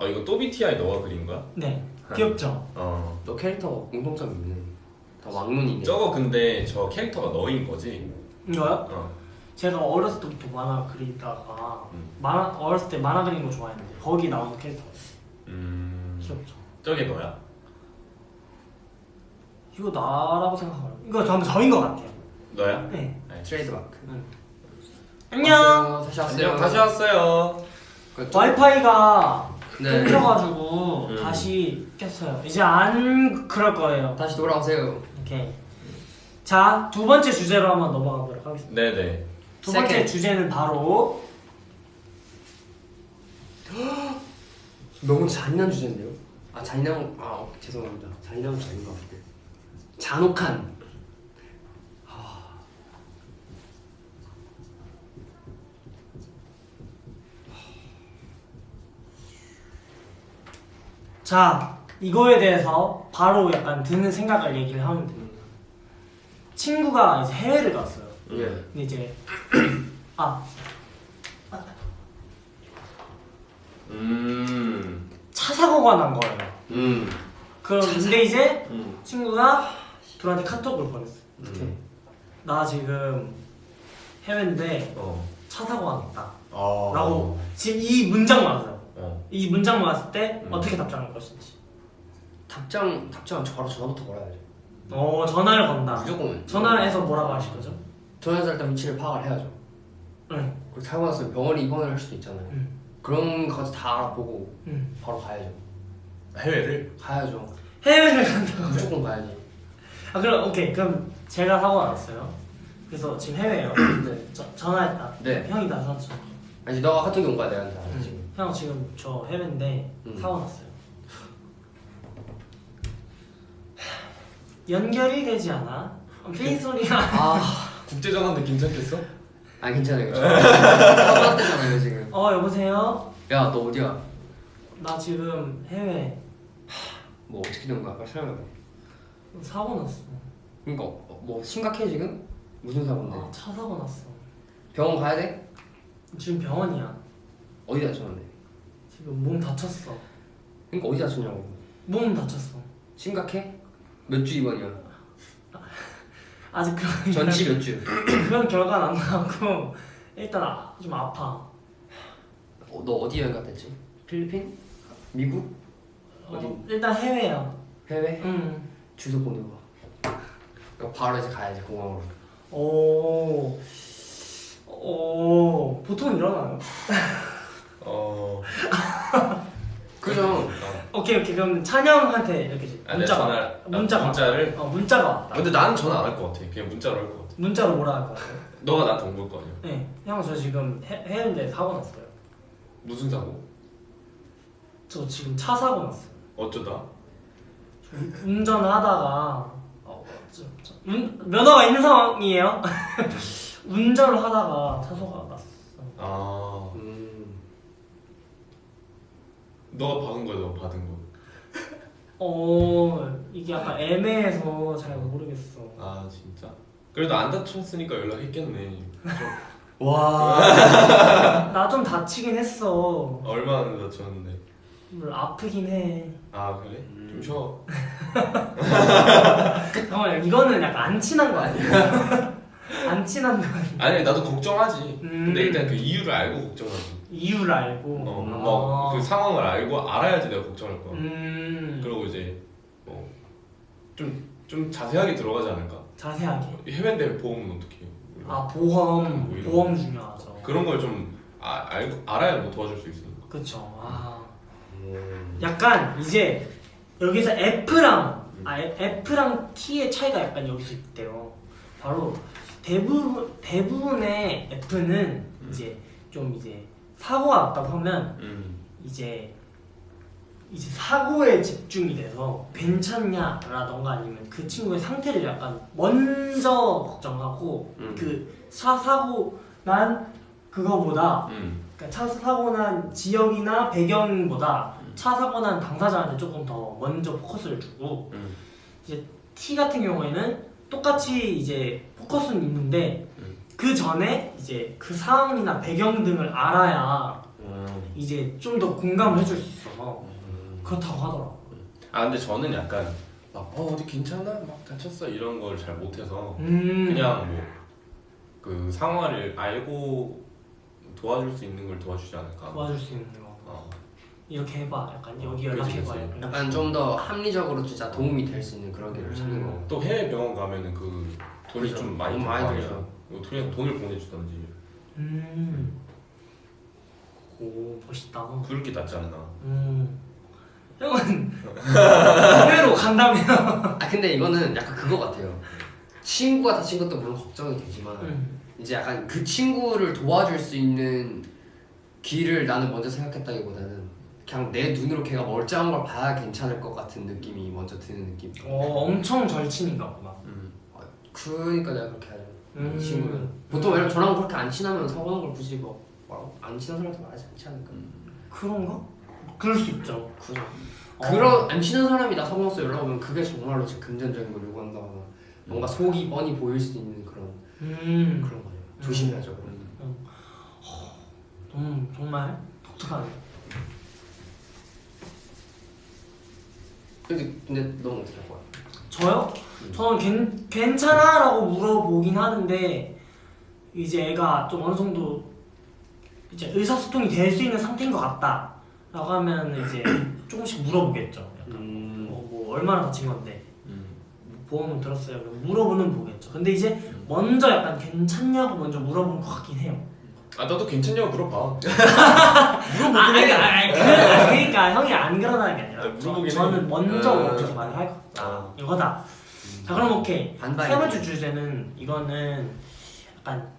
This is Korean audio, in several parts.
이거 또 BTI 너가 그린 거야? 네. 귀엽죠? 너 캐릭터 공통점이 있네. 다 왕눈이네. 저거 근데 저 캐릭터가 너인 거지? 이거요? 제가 어렸을 때부터 만화 그리다가 어렸을 때 만화 그리는 거 좋아했는데 거기 나오는 캐릭터 귀엽죠? 저게 너야? 이거 나라고 생각하요. 이거 저인 것 같아요. 너야? 네. 트레이드 마크. 안녕. 다시 왔어요. 안녕, 다시 왔어요. 와이파이가 네. 끊겨가지고 다시 켰어요. 이제 안 그럴 거예요. 다시 돌아오세요. 오케이. 자, 두 번째 주제로 한번 넘어가 보도록 하겠습니다. 네네. 두 번째 주제는 바로 너무 잔인한 주제인데요? 죄송합니다. 잔인한 건 아닌 것 같아요. 잔혹한. 자, 이거에 대해서 바로 약간 드는 생각을 얘기를 하면 됩니다. 친구가 이제 해외를 갔어요. 예. 근데 이제 차 사고가 난 거예요. 근데 이제 친구가 둘한테 카톡을 보냈어. 나 지금 해외인데 차 사고가 났다. 라고 지금 이 문장만 왔어요. 이 문장만 왔을 때 어떻게 답장할 것인지. 답장 바로 전화부터 걸어야죠. 전화를 건다. 무조건. 전화를 해서 뭐라고 하실 거죠? 전화해서 일단 위치를 파악을 해야죠. 응. 그리고 사고 났으면 병원에 입원을 할 수도 있잖아요. 그런 것까지 다 알아보고 바로 가야죠. 해외를? 가야죠. 해외를 간다고. 무조건 가야지. 그럼 오케이. 그럼 제가 사고가 났어요. 그래서 지금 해외예요. 근데 전화했다. 네. 형이 나서죠. 아니 너가 카톡이 온 거야 내한테 지금. 형 지금 저 해외인데 사고 났어요. 연결이 되지 않아? 삐 소리가. 국제전화인데 괜찮겠어? 아니 괜찮아요. 사고 났대잖아요 지금. 여보세요? 야 너 어디야? 나 지금 해외. 뭐 어떻게 된 거야? 빨리 설명해. 사고 났어. 그러니까 뭐 심각해 지금? 무슨 사고인데? 차 사고 났어. 병원 가야 돼? 지금 병원이야. 어디 다쳤는데? 지금 몸 다쳤어. 그러니까 어디 다쳤냐고. 몸 다쳤어. 심각해? 몇 주 입원이야? 아직 그런 전치 몇 주? 그런 결과는 안 나왔고 일단 좀 아파. 너 어디 여행 갔댔지? 필리핀? 미국? 어디? 일단 해외야. 해외? 응. 주소 보내봐. 그러니까 바로 이제 가야지 공항으로. 보통 일어나요? 그죠? 오케이 그럼 찬영한테 이렇게 문자를 왔다. 근데 나는 전화 안 할 것 같아. 그냥 문자로 할 것 같아. 문자로 뭐라 할 것 같아요? 너가 나한테 온 걸 거 아니야? 네, 형 저 지금 해외인데 사고 났어요. 무슨 사고? 저 지금 차 사고 났어요. 어쩌다? 운전을 하다가 면허가 있는 상황이에요. 운전을 하다가 차 사고가 났어. 너가 박은 거야, 너가 받은 거? 이게 약간 애매해서 잘 모르겠어. 진짜? 그래도 안 다쳤으니까 연락했겠네. 와. 나 좀 다치긴 했어. 얼마나 다쳤는데? 아프긴 해. 그래? 좀 쉬어. 잠깐만 이거는 약간 안 친한 거 아니야? 안 친한 거 아니야? 아니 나도 걱정하지. 근데 일단 그 이유를 알고 걱정하지. 이유를 알고? 그 상황을 알고 알아야지 내가 걱정할 거야. 그리고 이제 좀 자세하게 들어가지 않을까? 자세하게? 해외인데 보험은 어떻게 해요? 보험 중요하죠. 그런 걸 좀 알아야 뭐 도와줄 수 있으니까. 그쵸. 약간 이제 여기서 F랑 T의 차이가 약간 여기서 있대요. 바로 대부분의 F는 이제 좀 이제 사고가 났다고 하면 이제 사고에 집중이 돼서 괜찮냐라던가 아니면 그 친구의 상태를 약간 먼저 걱정하고 그 차 사고 난 그거보다 그러니까 차 사고 난 지역이나 배경보다 차 사고 난 당사자한테 조금 더 먼저 포커스를 주고 이제 T 같은 경우에는 똑같이 이제 포커스는 있는데 그 전에 이제 그 상황이나 배경 등을 알아야 이제 좀 더 공감을 해줄 수 있어서 그렇다고 하더라고. 아 근데 저는 약간 막 어디 괜찮아? 막 다쳤어 이런 걸 잘 못해서 그냥 뭐 그 상황을 알고 도와줄 수 있는 걸 도와주지 않을까. 도와줄 수 있는 거. 이렇게 해봐. 약간 여기 연락해봐. 약간 좀 더 합리적으로 진짜 도움이 될 수 있는 그런 길을 찾는 거. 또 해외 병원 가면은 그 돈이 그렇죠. 좀 많이 들죠. 그냥 돈을 보내주던지. 오 멋있다. 그럴 게 낫지 않나. 형은 해외로 간다면. 아 근데 이거는 약간 그거 같아요. 친구가 다친 것도 물론 걱정이 되지만 이제 약간 그 친구를 도와줄 수 있는 길을 나는 먼저 생각했다기보다는 그냥 내 눈으로 걔가 멀쩡한 걸 봐야 괜찮을 것 같은 느낌이 먼저 드는 느낌. 엄청 절친인가 보다. 그러니까 내가 그렇게 하죠. 친구는 보통 왜냐면 저랑 그렇게 안 친하면 서운한 걸 굳이 뭐 안 친한 사람한테 말하지 않지 않을까. 그런가? 그럴 수 있죠. 그죠. 그런 안 친한 사람이 나 서운해서 연락 오면 그게 정말로 금전적인 걸 요구한다거나 뭔가 속이 뻔히 보일 수 있는 그런 거죠. 조심해야죠. 정말 독특하네. 근데 넌 어떻게 할 거야? 저요? 저는 괜찮아라고 물어보긴 하는데 이제 애가 좀 어느 정도 이제 의사소통이 될 수 있는 상태인 것 같다라고 하면 이제 조금씩 물어보겠죠. 약간 뭐 얼마나 다친 건데 보험은 들었어요. 물어보는 보겠죠. 근데 이제 먼저 약간 괜찮냐고 먼저 물어본 것 같긴 해요. 아 나도 괜찮냐고 물어봐. 물어보긴 해. 그러니까 형이 안 그러나는 게 아니라 저는 먼저 그렇게 말을 할 것 같다. 이거다. 자 그럼 오케이. 세 번째 주제는 이거는 약간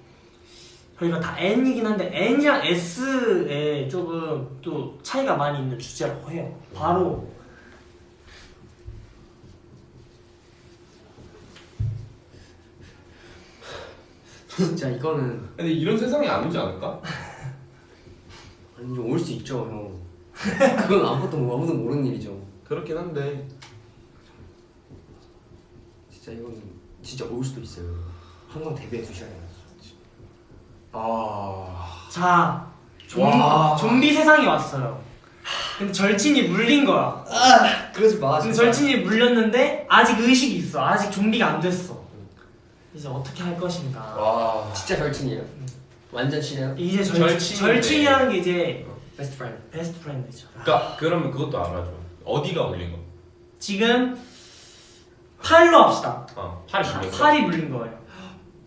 저희가 다 N이긴 한데 N이랑 S에 조금 또 차이가 많이 있는 주제라고 해요. 바로 진짜 이거는 근데 이런 세상이 안 오지 않을까? 아니 올 수 있죠 형. 그건 아무것도 모르는 일이죠. 그렇긴 한데 진짜 이거는 진짜 올 수도 있어요. 항상 대비해 두셔야 돼요. 자 좀비 세상이 왔어요. 근데 절친이 물린 거야. 그러지 마. 근데 절친이 물렸는데 아직 의식이 있어. 아직 좀비가 안 됐어. 이제 어떻게 할 것인가. 진짜 절친이에요? 완전 친해요? 이제 절친이라는 게 이제 베스트 프렌드. 베스트 프렌드죠. 그러니까 그러면 그것도 알아줘. 어디가 물린 거? 지금 팔로 합시다. 팔이 물렸어. 팔이 물린 거예요.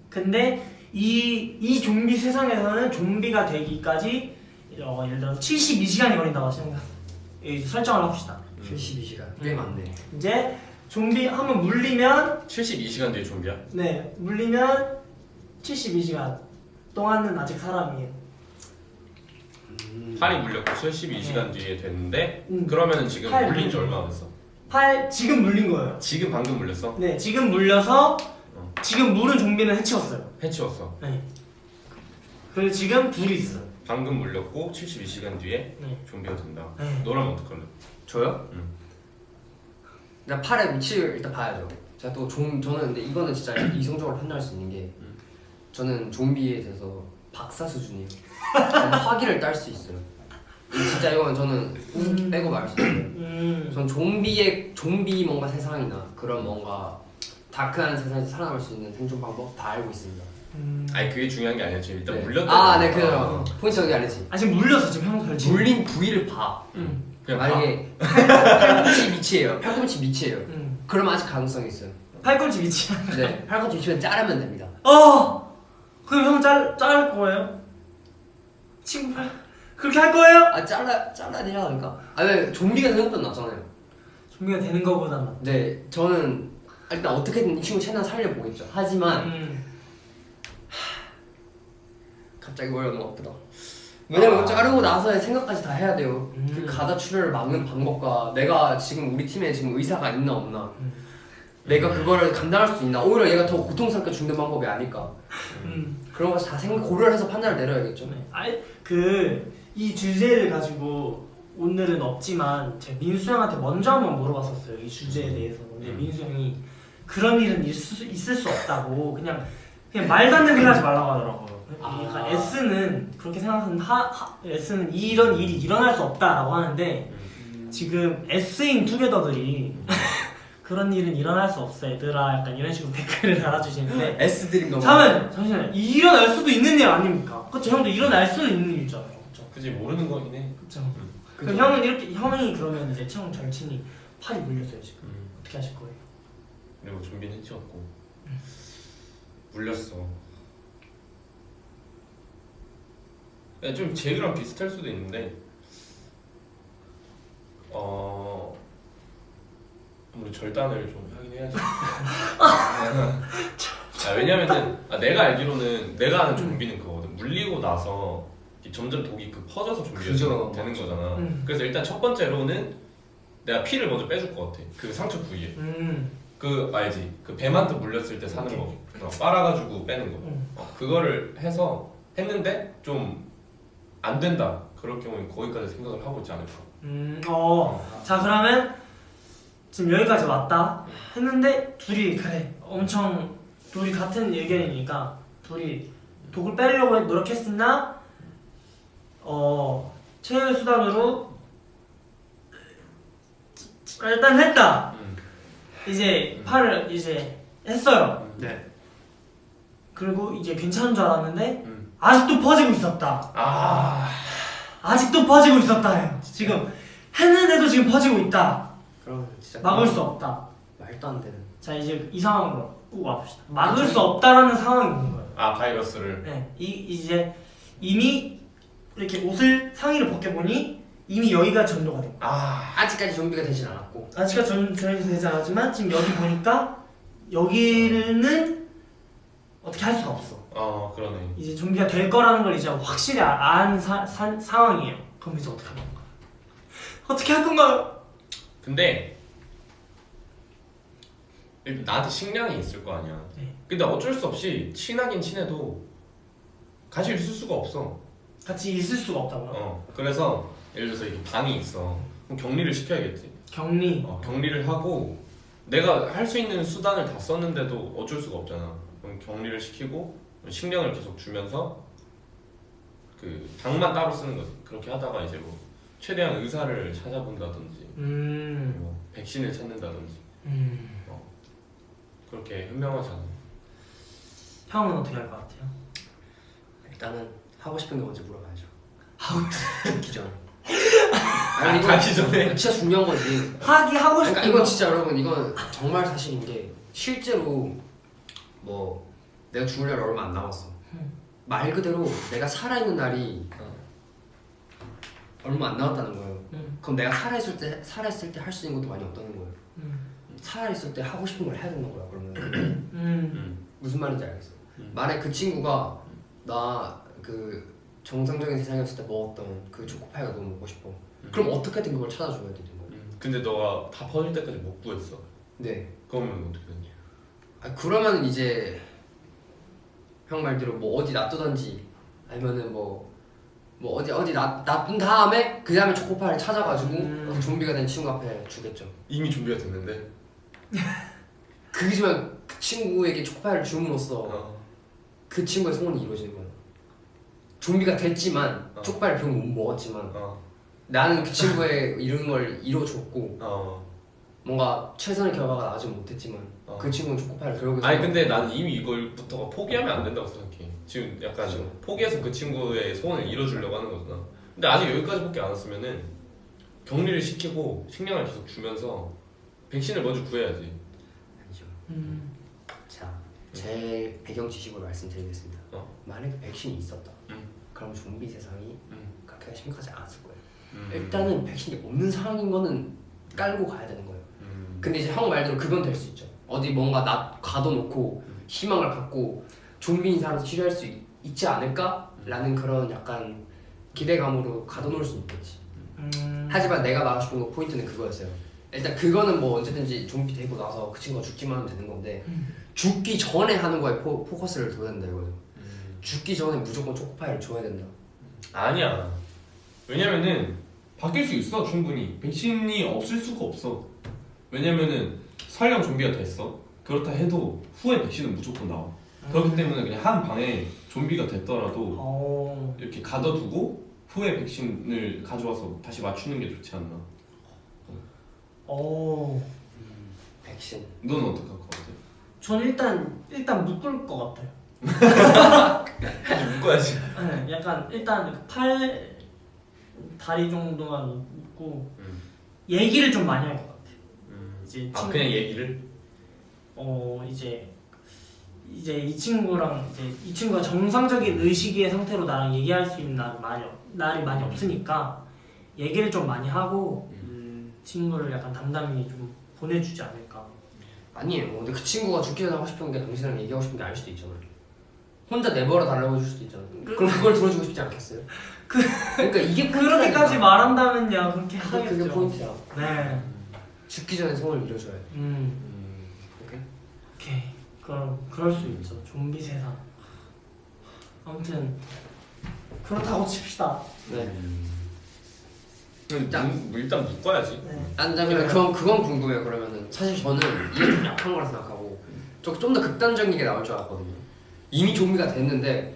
근데 이 좀비 세상에서는 좀비가 되기까지 예를 들어 72시간이 걸린다고 생각해요. 설정을 합시다. 72시간 꽤 많네. 이제 좀비 한번 물리면 72시간 뒤에 좀비야? 네, 물리면 72시간 동안은 아직 사람이에요. 팔이 물렸고 72시간 뒤에 됐는데 그러면은 지금 물린 지 얼마나 됐어? 지금 물린 거예요. 지금 방금 물렸어? 네, 지금 물려서 지금 물은 좀비는 해치웠어요. 해치웠어. 네. 그리고 지금 둘이 있어요. 방금 물렸고 72시간 뒤에 네. 좀비가 된다. 네. 너라면 어떡할래? 저요? 일단 팔의 위치를 일단 봐야죠. 제가 또 저는 근데 이거는 진짜 이성적으로 판단할 수 있는 게 저는 좀비에 대해서 박사 수준이에요. 저는 화기를 딸 수 있어요. 진짜 이건 저는 웃음 빼고 말할 수 있어요. 전 좀비 뭔가 세상이나 그런 뭔가 다크한 세상에서 살아남을 수 있는 생존 방법 다 알고 있습니다. 아니 그게 중요한 게 아니야. 지금 일단 네. 물렸다. 네, 그죠. 포인트 여기 알지. 지금 물렸어. 지금 형 절친. 물린 부위를 봐. 그냥 만약에 팔꿈치 밑이에요. 팔꿈치 밑이에요. 그럼 아직 가능성이 있어요. 팔꿈치 위치. 네, 팔꿈치 위치면 자르면 됩니다. 그럼 형 자를 거예요? 친구 팔 그렇게 할 거예요? 잘라야 되지 않을까? 왜 좀비가 되는 것보다 낫잖아요. 좀비가 되는 거보다는. 네, 저는 일단 어떻게든 이 친구 최대한 살려보겠죠. 하지만 갑자기 머리가 너무 아프다. 왜냐면 자르고 나서의 생각까지 다 해야 돼요. 그 가다 출혈을 막는 방법과 내가 지금 우리 팀에 지금 의사가 있나 없나, 내가 그거를 감당할 수 있나, 오히려 얘가 더 고통스럽게 죽는 방법이 아닐까. 그런 거 다 고려를 해서 판단을 내려야겠죠. 이 주제를 가지고 오늘은 없지만 제가 민수 형한테 먼저 한번 물어봤었어요. 이 주제에 대해서. 근데 민수 형이 그런 일은 있을 수 없다고 그냥 말도 안 되는 소리 하지 말라고 하더라고요. 그러니까 S는 그렇게 생각하는 S는 이런 일이 일어날 수 없다라고 하는데 지금 S인 투게더들이 그런 일은 일어날 수 없어 얘들아 약간 이런 식으로 댓글을 달아주시는데 S 드림 너무. 잠시만요. 일어날 수도 있는 일 아닙니까? 그쵸? 형도 일어날 수는 있는 일이잖아요. 그쵸? 그지 모르는 거긴 해. 그쵸? 그럼 형은 이렇게 형이 그러면 이제 형 절친이 팔이 물렸어요 지금. 어떻게 하실 거예요? 그리고 좀비는 해치웠고 물렸어. 야, 좀 제이랑 비슷할 수도 있는데 우리 절단을 좀 하긴 해야지. 왜냐면은 내가 알기로는 내가 아는 좀비는 그거거든. 물리고 나서 점점 독이 퍼져서 좀비가 되는 거잖아. 그래서 일단 첫 번째로는 내가 피를 먼저 빼줄 것 같아. 그 상처 부위에. 그 알지? 그 뱀한테 물렸을 때 사는 거. 빨아가지고 빼는 거. 그거를 해서 했는데 좀 안 된다. 그럴 경우엔 거기까지 생각을 하고 있지 않을까. 자 그러면 지금 여기까지 왔다 했는데 둘이 그래 엄청 둘이 같은 의견이니까 둘이 독을 빼려고 노력했으나 최후의 수단으로 일단 했다. 이제 팔을 이제 했어요. 네. 그리고 이제 괜찮은 줄 알았는데 아직도 퍼지고 있었다. 아직도 퍼지고 있었다. 지금 했는데도 지금 퍼지고 있다. 그럼 진짜 막을 수 없다. 말도 안 되는. 자 이제 이 상황으로 꼭 와봅시다. 막을 수 없다라는 상황이 오는 거예요. 바이러스를. 네, 이제 이미 이렇게 옷을 상의를 벗겨보니 이미 여기가 전도가 된 거예요. 아직까지 좀비가 되진 않았고. 아직까지 전이 되지 않았지만 지금 여기 보니까 여기는 어떻게 할 수가 없어. 그러네. 이제 좀비가 될 거라는 걸 이제 확실히 안 상황이에요. 그럼 이제 어떻게 할 건가? 어떻게 할 건가요? 근데 나한테 식량이 있을 거 아니야. 네. 근데 어쩔 수 없이 친하긴 친해도 같이 있을 수가 없어. 같이 있을 수가 없다고요? 그래서 예를 들어서 이렇게 방이 있어. 그럼 격리를 시켜야겠지. 격리. 격리를 하고 내가 할 수 있는 수단을 다 썼는데도 어쩔 수가 없잖아. 그럼 격리를 시키고 식량을 계속 주면서 그 방만 따로 쓰는 거지. 그렇게 하다가 이제 뭐 최대한 의사를 찾아본다든지 뭐 백신을 찾는다든지 그렇게 현명하잖아. 형은 어떻게 할 것 같아요? 일단은 하고 싶은 게 뭔지 물어봐야죠. 죽기 전에. 가기 전에. 진짜 중요한 거지. 하고 싶은 그러니까 이건 진짜 여러분 이건 정말 사실인 게 실제로 뭐 내가 죽을 날 얼마 안 남았어. 말 그대로 내가 살아있는 날이 얼마 안 남았다는 거예요. 그럼 내가 살아있을 때 할 수 있는 것도 많이 없다는 거예요. 살아있을 때 하고 싶은 걸 해야 되는 거야. 그러면 무슨 말인지 알겠어. 만약 그 친구가 나 그 정상적인 세상이었을 때 먹었던 그 초코파이가 너무 먹고 싶어. 그럼 어떻게든 그걸 찾아줘야 되는 거야. 근데 너가 다 퍼질 때까지 못 구했어. 네. 그러면 어떻게 되냐? 그러면 이제 형 말대로 뭐 어디 놔두던지 아니면은 뭐 어디 놔둔 다음에 그 다음에 초코파이를 찾아가지고 그 좀비가 된 친구 앞에 주겠죠. 이미 준비가 됐는데. 그지만 그 친구에게 초코파이를 줌으로써 그 친구의 소원이 이루어지는 거야. 좀비가 됐지만 초코파이를 별로 못 먹었지만 나는 그 친구의 이루는 걸 이뤄줬고 뭔가 최선의 결과가 나지 못했지만 그 친구는 초코파이를 결국에 아니 근데 나는 이미 이걸부터가 포기하면 안 된다고 생각해. 지금 약간 포기해서 그 친구의 소원을 이뤄주려고 하는 거잖아. 근데 아직 여기까지밖에 안 왔으면은 격리를 시키고 식량을 계속 주면서 백신을 먼저 구해야지. 아니죠. 자, 제 배경 지식으로 말씀드리겠습니다. 만약에 백신이 있었다. 그럼 좀비 세상이 그렇게 심각하지 않았을 거예요. 일단은 백신이 없는 상황인 거는 깔고 가야 되는 거예요. 근데 이제 형 말대로 그건 될 수 있죠. 어디 뭔가 가둬놓고 희망을 갖고 좀비 인사로 치료할 수 있지 않을까라는 그런 약간 기대감으로 가둬놓을 수 있겠지. 하지만 내가 말하고 싶은 거 포인트는 그거였어요. 일단 그거는 뭐 언제든지 좀비 되고 나서 그 친구가 죽기만 하면 되는 건데 죽기 전에 하는 거에 포커스를 둬야 된다 이거죠. 죽기 전에 무조건 초코파이를 줘야 된다. 아니야. 왜냐면은 바뀔 수 있어 충분히. 백신이 없을 수가 없어. 왜냐면은 설령 좀비가 됐어. 그렇다 해도 후에 백신은 무조건 나와. 그렇기 때문에 그냥 한 방에 좀비가 됐더라도 어. 이렇게 가둬두고 후에 백신을 가져와서 다시 맞추는 게 좋지 않나. 어. 백신. 너는 어떻게 할 것 같아? 저는 일단 묶을 것 같아요. 묶어야지. 네, 약간 일단 팔 다리 정도만 묶고 얘기를 좀 많이 할 것 같아요. 이제 그냥 얘기를? 이제 이 친구랑 이제 이 친구가 정상적인 의식의 상태로 나랑 얘기할 수 있는 날이 많이 없으니까 얘기를 좀 많이 하고 친구를 약간 담담히 좀 보내주지 않을까. 아니에요. 근데 그 친구가 죽기 전에 하고 싶은 게 당신이랑 얘기하고 싶은 게 아닐 수도 있잖아요. 혼자 내버려 달라고 해줄 수도 있잖아요. 그럼 그걸 들어주고 싶지 않겠어요? 그러니까 이게 그렇게까지 말한다면요, 그렇게 그게 하겠죠. 포인트야. 네. 죽기 전에 소원을 이뤄줘야 돼. 오케이. 그럴 수 있죠. 좀비 세상. 아무튼 그렇다고 칩시다. 네. 일단 묶어야지. 네. 근데 그건 궁금해요. 그러면은 사실 저는 이게 좀 약한 거라 생각하고 좀 더 극단적인 게 나올 줄 알았거든요. 이미 좀비가 됐는데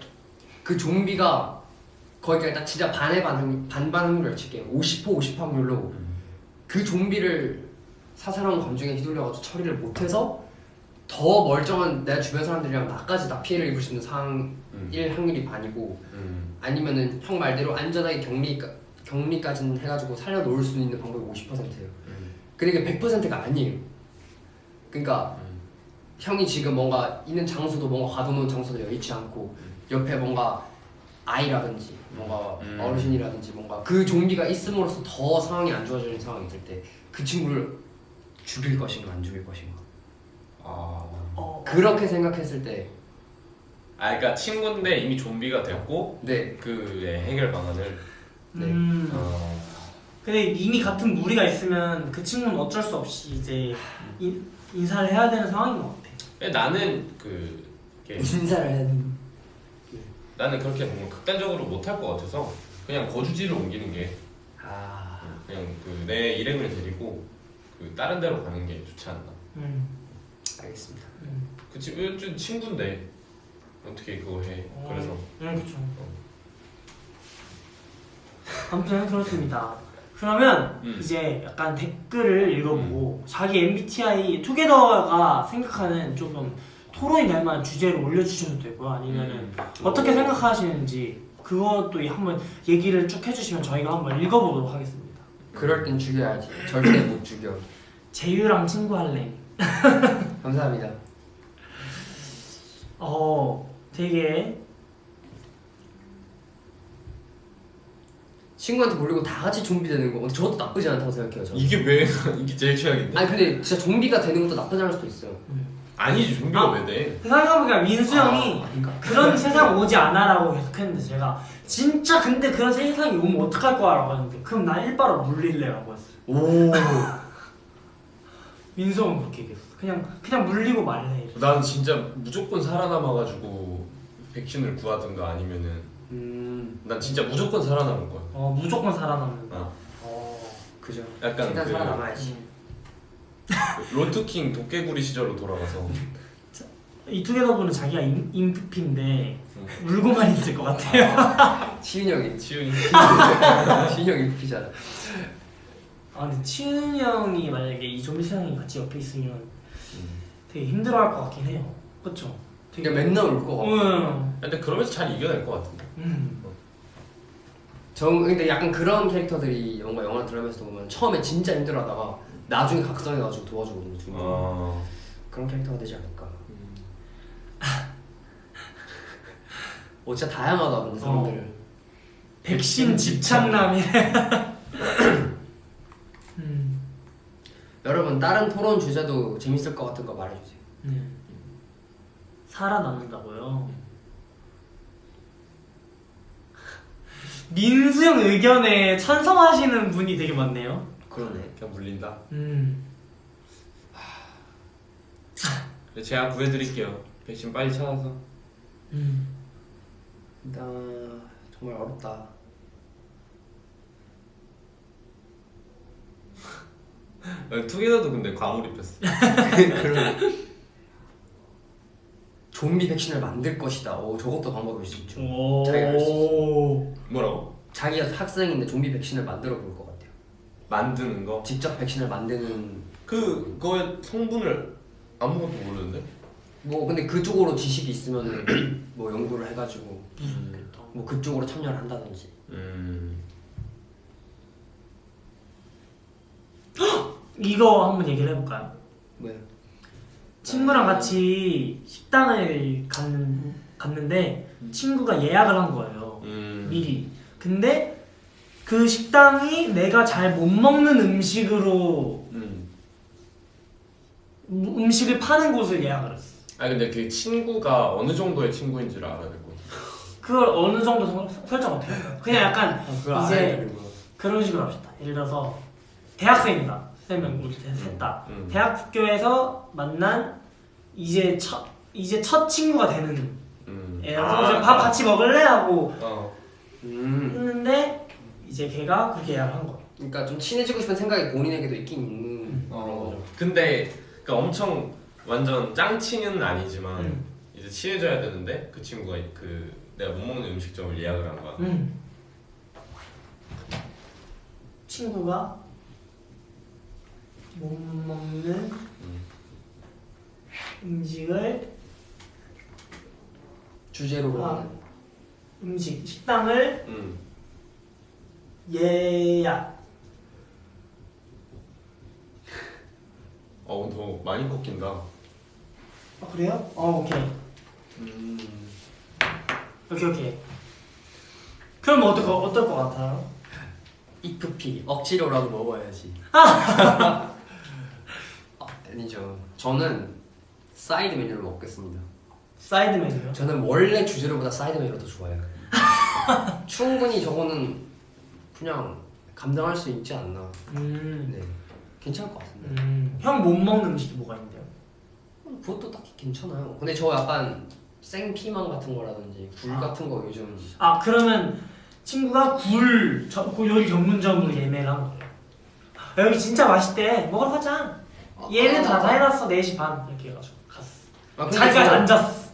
그 좀비가 거기까지 딱 진짜 반반 확률을 칠게요. 50% 확률로 그 좀비를 사사로운 감정에 휘둘려가지고 처리를 못해서 더 멀쩡한 내 주변 사람들이랑 나까지 다 피해를 입을 수 있는 상황일 확률이 반이고 아니면은 형 말대로 안전하게 격리까지는 해가지고 살려놓을 수 있는 방법이 50%예요. 그러니까 100%가 아니에요. 그러니까 형이 지금 뭔가 있는 장소도 뭔가 가둬놓은 장소도 여의치 않고 옆에 뭔가 아이라든지 뭔가 어르신이라든지 뭔가 그 좀비가 있음으로써 더 상황이 안 좋아지는 상황이 있을 때 그 친구를 죽일 것인가 안 죽일 것인가. 그렇게 생각했을 때 그러니까 친구인데 이미 좀비가 됐고 네. 그의 해결 방안을 근데 이미 같은 무리가 있으면 그 친구는 어쩔 수 없이 이제 인사를 해야 되는 상황인 것 같아. 나는 인사를 해야 되는. 나는 그렇게 뭔가 극단적으로 못할 것 같아서 그냥 거주지를 옮기는 게 그냥 내 일행을 데리고 다른 데로 가는 게 좋지 않나. 알겠습니다. 그치, 친구인데 어떻게 그걸 해. 그래서 그렇죠. 아무튼 그렇습니다. 그러면 이제 약간 댓글을 읽어보고 자기 MBTI 투게더가 생각하는 조금 토론이 될 만한 주제를 올려주셔도 되고요. 아니면은 어떻게 생각하시는지 그것도 한번 얘기를 쭉 해주시면 저희가 한번 읽어보도록 하겠습니다. 그럴 땐 죽여야지. 절대 못 죽여. 재유랑 친구할래. 감사합니다. 되게 친구한테 몰리고 다 같이 좀비 되는 거. 근데 저것도 나쁘지 않다고 생각해요. 저는. 이게 제일 최악인데? 아니 근데 진짜 좀비가 되는 것도 나쁘지 않을 수도 있어요. 아니지, 좀비가 왜 돼? 생각해보니까 민수 형이 그런 세상 오지 않아라고 계속했는데 제가 진짜 근데 그런 세상이 오면 어떡할 거야 라고 했는데 그럼 나 일바로 물릴래 라고 했어요. 오. 민수 형은 그렇게 얘기했어. 그냥 물리고 말래. 난 진짜 무조건 살아남아가지고 백신을 구하든가 아니면은 난 진짜 무조건 살아남을 거야. 무조건 살아남는다. 그죠. 약간 일단 살아남아야지. 로트킹 도깨구리 시절로 돌아가서 이 투게더분은 자기가 인프피인데 울고만 있을 것 같아요. 치윤이 치윤이 인프피잖아. 근데 치윤이 형이 만약에 이 좀비 세상에 같이 옆에 있으면 되게 힘들어할 것 같긴 해요. 그쵸? 되게 맨날 울 것 같아. 근데 그러면서 잘 이겨낼 것 같은데. 근데 약간 그런 캐릭터들이 뭔가 영화 드라마에서 보면 처음에 진짜 힘들어하다가 나중에 각성해가지고 도와주거든요. 그런 캐릭터가 되지 않을까. 진짜 다양하다 근데 사람들을. 백신 집착남이래. 여러분 다른 토론 주제도 재밌을 것 같은 거 말해주세요. 살아남는다고요? 민수 형 의견에 찬성하시는 분이 되게 많네요. 그러네. 그냥 물린다. 제가 구해드릴게요. 백신 빨리 찾아서. 나 정말 어렵다. 투게더도 근데 과몰입했어. 그런 좀비 백신을 만들 것이다. 오, 저것도 방법일 수 있죠. 오. 자기가 할 수 있어. 뭐라고? 자기가 학생인데 좀비 백신을 만들어 볼 것 같아요. 만드는 거? 직접 백신을 만드는. 그거의 성분을 아무것도 모르는데? 뭐 근데 그쪽으로 지식이 있으면은 뭐 연구를 해가지고 좋겠다. 뭐 그쪽으로 참여를 한다든지. 이거 한번 얘기를 해볼까요? 왜? 친구랑 같이 식당을 갔는데 친구가 예약을 한 거예요. 미리. 근데 그 식당이 내가 잘 못 먹는 음식으로 음식을 파는 곳을 예약을 했어. 아니 근데 그 친구가 어느 정도의 친구인지를 알아야 될 것 같아. 그걸 어느 정도 설정 어떻게 할까요? 그냥 약간 이제 그런 식으로 합시다. 예를 들어서 대학생이다. 3명 우리 셋다. 대학교에서 만난 이제 첫 친구가 되는 애라서 밥 같이 먹을래? 하고 했는데 이제 걔가 그렇게 예약을 한 거야. 그러니까 좀 친해지고 싶은 생각이 본인에게도 있긴 있는 그런 거죠. 근데 그러니까 엄청 완전 짱친은 아니지만 이제 친해져야 되는데 그 친구가 그 내가 못 먹는 음식점을 예약을 한 거야. 친구가 못 먹는 음식을 주제로 하는 식당을 예약. 너 많이 꺾인다. 아 그래요? 오케이. 오케이. 그럼 어떨 것 같아요? 이프피 억지로라도 먹어야지. 아니죠. 저는 사이드 메뉴를 먹겠습니다. 사이드 메뉴요? 저는 원래 주재료보다 사이드 메뉴가 더 좋아요. 충분히 저거는 그냥 감당할 수 있지 않나. 네, 괜찮을 것 같습니다. 형 못 먹는 음식이 뭐가 있는데요? 그것도 딱히 괜찮아요. 근데 저 약간 생피망 같은 거라든지 굴 같은 거 요즘. 그러면 친구가 굴 요리 전문점으로 예매를 한 거예요. 여기 진짜 맛있대. 먹으러 가자. 얘는 다 해놨어. 4시 반 이렇게 해가지고 갔어. 자기가 앉았어.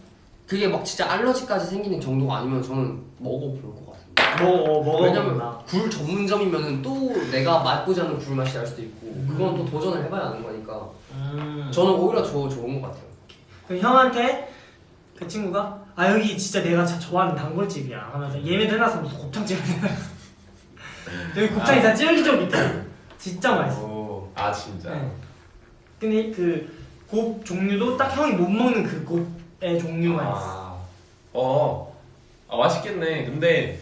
그게 막 진짜 알러지까지 생기는 정도가 아니면 저는 먹어볼 것 같습니다. 왜냐면 굴 전문점이면은 또 내가 맛보지 않는 굴 맛이 날 수도 있고 그건 또 도전을 해봐야 하는 거니까 저는 오히려 좋은 것 같아요. 그럼 형한테 그 친구가 여기 진짜 내가 좋아하는 단골집이야 하면서 예매도 해놔서 무슨 곱창집을 여기 곱창이 다 쫄깃쫄깃해. 진짜 맛있어. 진짜? 네. 근데 그 곱 종류도 딱 형이 못 먹는 그 곱의 종류만 있어. 맛있겠네. 근데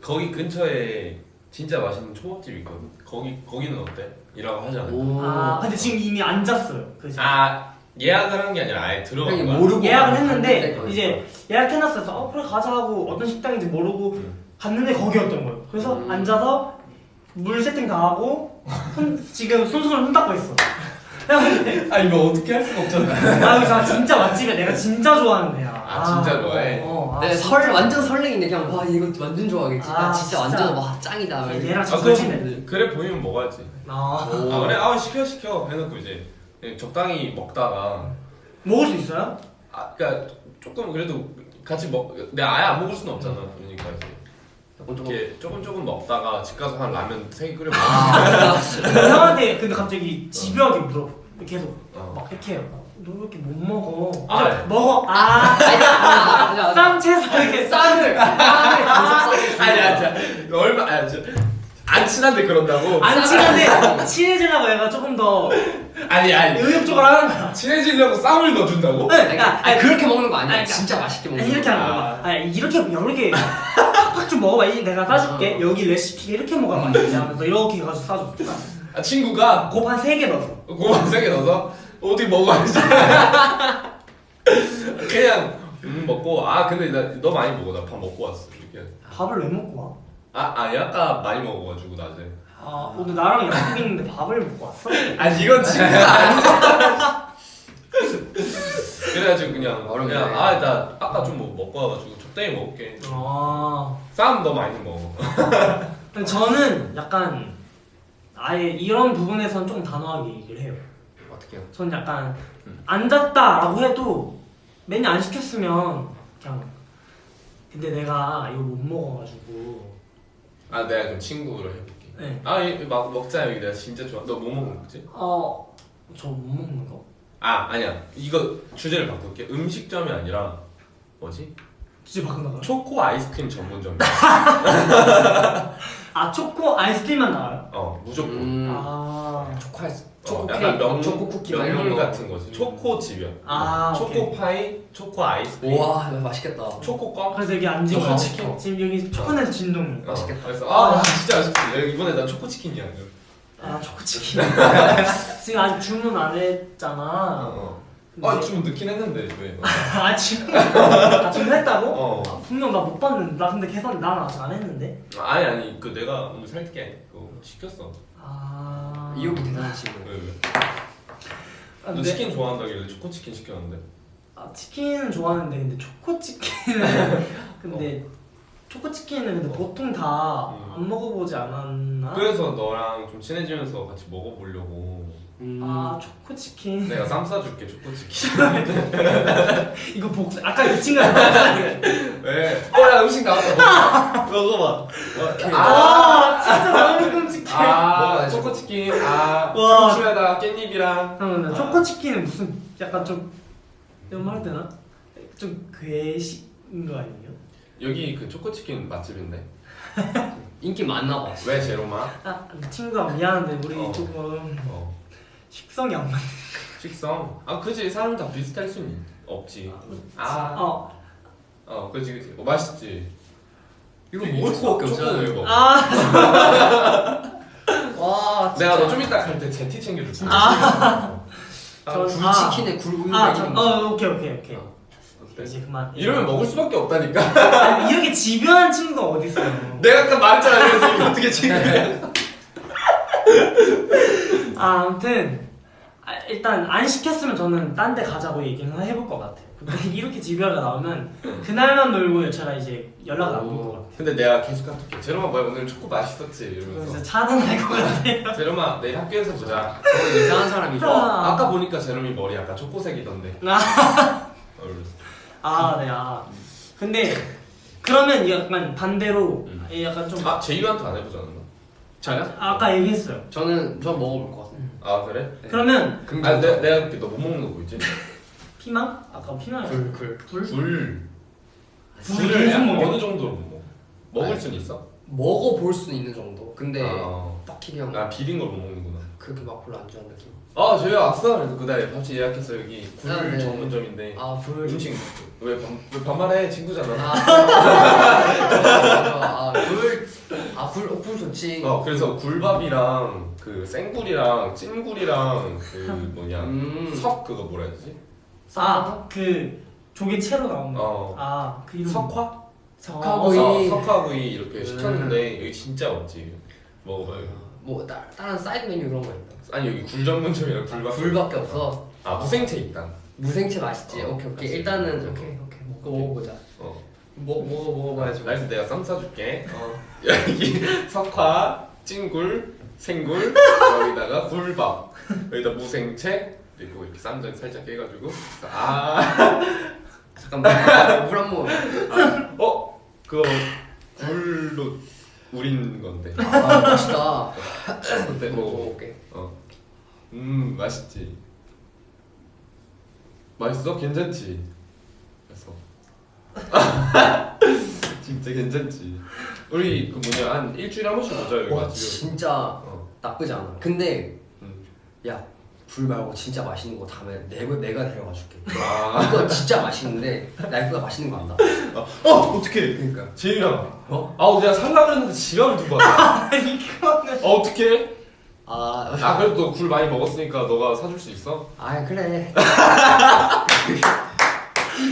거기 근처에 진짜 맛있는 초밥집 있거든. 거기는 어때? 이라고 하지 않을까? 근데 지금 이미 앉았어요. 예약을 한 게 아니라 아예 들어간 거야? 모르고 예약을 했는데 이제 예약해놨어서 그래 가자 하고 어떤 식당인지 모르고 갔는데 거기였던 거예요. 그래서 앉아서 물 세팅 다 하고 지금 손수건을 손 닦고 있어. 이거 어떻게 할 수가 없잖아. 여기서 진짜 맛집이야. 내가 진짜 좋아하는 데야. 진짜 좋아해? 네, 완전 설레인데 그냥 와 이거 완전 좋아하겠지. 진짜 완전 와 짱이다. 얘랑 진짜 그래 보이면 먹어야지. 그래 시켜 해놓고 이제 적당히 먹다가 먹을 수 있어요? 그러니까 조금 그래도 같이 내가 아예 안 먹을 수는 없잖아. 그러니까 이제 조금 먹다가 집 가서 한 라면 3개 끓여 먹어. 형한테 근데 갑자기 집요하게 물어봐. 계속 막 이렇게 해요. 너 왜 이렇게 못 먹어? 먹어. 쌈 채서 이렇게 쌈을. 얼마 안 친한데 그런다고? 안 친한데 친해지려고 얘가 조금 더 의욕적으로 하는 거야. 친해지려고 쌈을 넣어준다고? 네, 그렇게 먹는 거 아니야. 진짜 맛있게 먹는 거. 이렇게 하는 거야. 이렇게 팍팍 좀 먹어봐. 내가 싸줄게. 여기 레시피 이렇게 먹어봐. 하면서 이렇게 해가지고 싸줘. 친구가 곱 한 3개 넣어서. 곱 한 3개 넣어서 어디 먹어야지. 그냥 먹고 근데 너 많이 먹어. 나 밥 먹고 왔어. 이렇게. 밥을 왜 먹고 와? 아까 많이 먹어가지고 낮에. 오늘 나랑 약속 있는데 밥을 먹고 왔어? 이건 친구가 아니잖아. 그래가지고 그냥 나 아까 좀 먹고 와가지고 적당히 먹을게. 쌈 너 많이 먹어. 근데 저는 약간 아예 이런 부분에선 좀 단호하게 얘기를 해요. 어떻게요? 전 약간 앉았다라고 해도 메뉴 안 시켰으면 그냥 근데 내가 이거 못 먹어가지고 아 내가 그럼 친구로 해볼게. 네. 막 먹자 여기 내가 진짜 좋아. 너 뭐 먹지? 저 못 먹는 거? 아니야 이거 주제를 바꿀게. 음식점이 아니라 뭐지? 주제 바꾼다고요? 초코 아이스크림 전문점. 초코 아이스크림만 나와요? 무조건. 초코 아이스 초코 약간 케이크, 초코 쿠키 막 이런 명물 거. 같은 거지. 초코 집이야. 초코 오케이. 파이, 초코 아이스크림, 와 이거 맛있겠다. 초코 껌. 그래서 여기 앉은 초코 거 치킨. 지금 여기 초코넷 진동이 맛있겠다. 그래서 진짜 맛있지. 내가 이번에 난 초코 치킨이야. 초코 치킨 지금 아직 주문 안 했잖아. 근데- 좀 늦긴 했는데 왜? 주문했다고? 분명 나 못 봤는데 나 근데 계산 나는 아직 안 했는데. 아니 그 내가 오늘 살게 그거 시켰어. 이욕이 대단한 친구. 왜? 너 근데- 치킨 좋아한다길래 초코 치킨 시켰는데. 치킨은 좋아하는데 근데 초코 치킨은 근데 초코 치킨은 근데 보통 다 안 먹어보지 않았나? 그래서 너랑 좀 친해지면서 같이 먹어보려고. 초코 치킨 내가 쌈 싸줄게 초코 치킨. 이거 아까 이 친구가 왜? 야 음식 나왔다. 먹어봐. 진짜 나는 치킨. 먹어야지. 초코 치킨. 와. 상추에다 깻잎이랑. 잠깐만 초코 치킨은 무슨 약간 좀 이런 말 되나? 좀 괴식인 거 아니에요? 여기 그 초코 치킨 맛집인데. 인기 많나 봐. 왜 제로마? 친구가 미안한데 우리 어. 조금 식성이 안 맞네. 식성. 그지 사람 다 비슷할 수는 없지. 그지. 맛있지. 이거 먹을 수밖에 없잖아. 이거. 와 내가 너 좀 이따 갈 때 제티 챙겨줄게. 굴치킨에 굴군다 이런 거. 오케이. 어때? 이제 그만. 이러면 먹을 수밖에 없다니까. 이렇게 집요한 친구가 어디 있어요? 내가 아까 말했잖아. 그래서 이거 어떻게 챙겨? 아무튼 일단 안 시켰으면 저는 딴 데 가자고 얘기는 해볼 것 같아요. 근데 이렇게 집요하게 나오면 그날만 놀고 여차가 이제 연락 안 올 것 같아요. 근데 내가 계속 카톡해. 제로마 뭐야 오늘 초코 맛있었지 이러면서. 그래서 차단할 것 같아요. 제로마 내일 학교에서 보자. 이상한 사람이죠. 아까 보니까 제롬이 머리 약간 초코색이던데. 근데 그러면 약간 반대로 약간 좀 제이유한테 안 해보지 않았나? 저요? 아까 얘기했어요. 전 먹어볼 것 같아요. 그래? 그러면 내가 그렇게 너 못 먹는 거 뭐있지? 피망? 아까 피망이 굴. 굴을 굴을 어느 정도로 못 먹어? 먹을 순 있어? 먹어볼 수는 있는 정도. 근데 아, 딱히 그냥 나 비린 걸 못 먹는구나. 그렇게 막 별로 안 좋아하는 느낌. 제이야 왔어. 그래서 그날 밥집 예약해서 여기 굴 네. 전문점인데 굴 음식 왜 반말해 친구잖아. 굴 좋지. 그래서 굴밥이랑 그 생굴이랑 찐굴이랑 그 뭐냐 석 그거 뭐라 해야 되지? 그 조개 채로 나오는 거. 그 이름 석화? 석화구이. 석화구이 이렇게 시켰는데 여기 진짜 없지. 먹어봐요. 뭐 다른 사이드 메뉴 그런 거 있나? 아니 여기 굴 전문점이랑 굴밥. 굴밖에 없어. 무생채 있다. 무생채 맛있지. 오케이. 맛있지. 일단은 오케이 먹어보자. 먹어봐야지. 그래서 내가 쌈 싸줄게. 여기 석화, 찐굴, 생굴, 여기다가 굴밥, 여기다 무생채, 그리고 이렇게 쌈장 살짝 깨가지고. 잠깐만. 물 한 모금. 그거 굴로 우린 건데. 맛있다. 어때? 먹어볼게. 맛있지. 맛있어? 괜찮지? 그래서 진짜 괜찮지. 우리 그 뭐냐 한 일주일에 한 번씩 보자 여기 와 맛집에. 진짜 나쁘지 않아. 근데 음. 야 굴 말고 진짜 맛있는 거 다음에 내가 데려가 줄게. 아. 이거 진짜 맛있는데 나 이거가 맛있는 거 안다. 어떡해. 그러니까. 재유야. 내가 살라 그랬는데 지갑을 두고 왔다. 이거는 어떡해? 그래도 그래도 너 굴 많이 먹었으니까 너가 사줄 수 있어? 그래.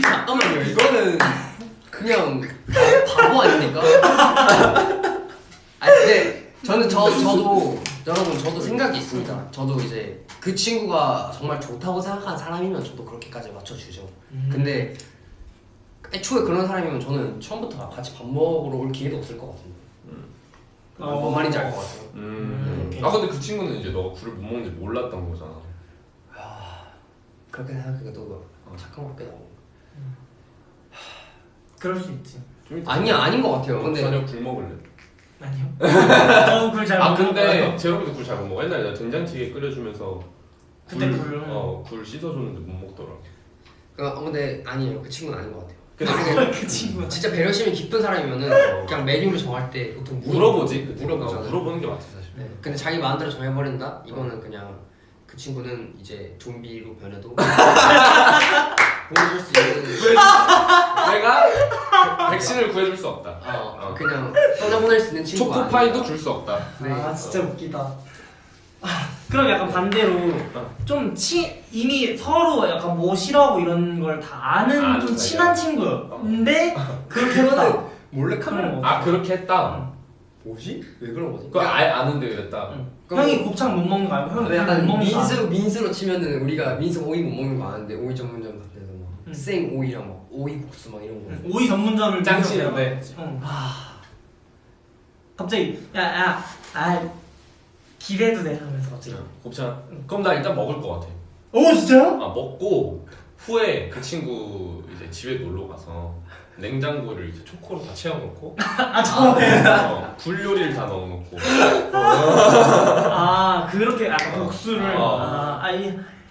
잠깐만요. 이거는 그냥 바보 아닙니까? 근데 저도 여러분 저도 생각이 있습니다. 저도 이제 그 친구가 정말 좋다고 생각하는 사람이면 저도 그렇게까지 맞춰주죠. 근데 애초에 그런 사람이면 저는 처음부터 같이 밥 먹으러 올 기회도 없을 것 같은데. 뭔 말인지 알 것 같아요. 근데 그 친구는 이제 너가 굴을 못 먹는지 몰랐던 거잖아. 그렇게 생각해도 착한 것 같기도 하고. 그럴 수 있지. 아니야 아닌 것 같아요. 근데 저녁 굴 먹을래. 아니요. 저는 굴잘 못 아 먹어요. 근데 재혁이도 굴 잘 못 먹어. 옛날에 나 된장찌개 끓여주면서 그때 굴. 굴 씻어줬는데 못 먹더라. 근데 아니에요. 그 친구는 아닌 것 같아요. 그 친구 진짜 배려심이 깊은 사람이면은 그냥 메뉴를 정할 때 보통 물어보지. 물어보잖아요. 물어보는 게 맞지 사실. 네. 근데 자기 마음대로 정해버린다? 이거는 그냥 그 친구는 이제 좀비로 변해도 보여줄 수 있는 내가 백신을 구해줄 수 없다. 그냥 떠나보낼 수 있는 친구가 초코파이도 줄 수 없다. 네. 아 진짜 웃기다. 그럼 약간 반대로 좀 이미 서로 약간 뭐 싫어하고 이런 걸 다 아는 좀 친한 친구인데 그렇게 했다. 몰래카메라 아 그렇게 했다. 뭐지? 왜 그런 거지? 그거 아는데 그랬다. 형이 곱창 못 먹는 거 알고 형이 약간 못 먹는 거 알고. 민수로 치면은 우리가 민수 오이 못 먹는 거 아는데 오이 전문점 같은 데서 막 생 오이랑 막 오이 국수 막 이런 거 오이 전문점을 짱치는데. 갑자기 기대도 돼 하면서 갑자기. 곱창. 그럼 나 일단 먹을 것 같아. 오 진짜요? 아 먹고 후에 그 친구 이제 집에 놀러 가서 냉장고를 이제 초코로 다 채워놓고 굴 요리를 다 넣어놓고 그렇게 약간 복수를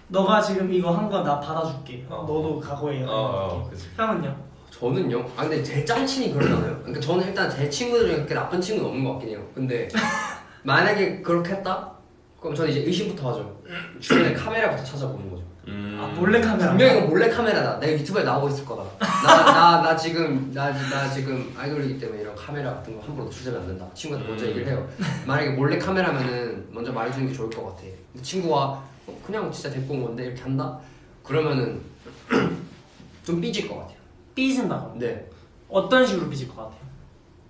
너가 지금 이거 한 거 나 받아줄게. 너도 각오해. 형은요? 저는요? 근데 제 짱친이 그러잖아요. 그러니까 저는 일단 제 친구들 중에 그렇게 나쁜 친구는 없는 것 같긴 해요. 근데 만약에 그렇게 했다? 그럼 저는 이제 의심부터 하죠. 주변에 카메라부터 찾아보는 거죠. 몰래 카메라. 분명히 이거 몰래 카메라다. 내가 유튜브에 나오고 있을 거다. 나 지금 아이돌이기 때문에 이런 카메라 같은 거 함부로 주제면 안 된다. 친구한테 먼저 얘기를 해요. 만약에 몰래 카메라면은 먼저 말해주는 게 좋을 것 같아. 근데 친구가 그냥 진짜 데리고 온 건데 이렇게 한다? 그러면은 좀 삐질 것 같아요. 삐진다고? 네. 어떤 식으로 삐질 것 같아요?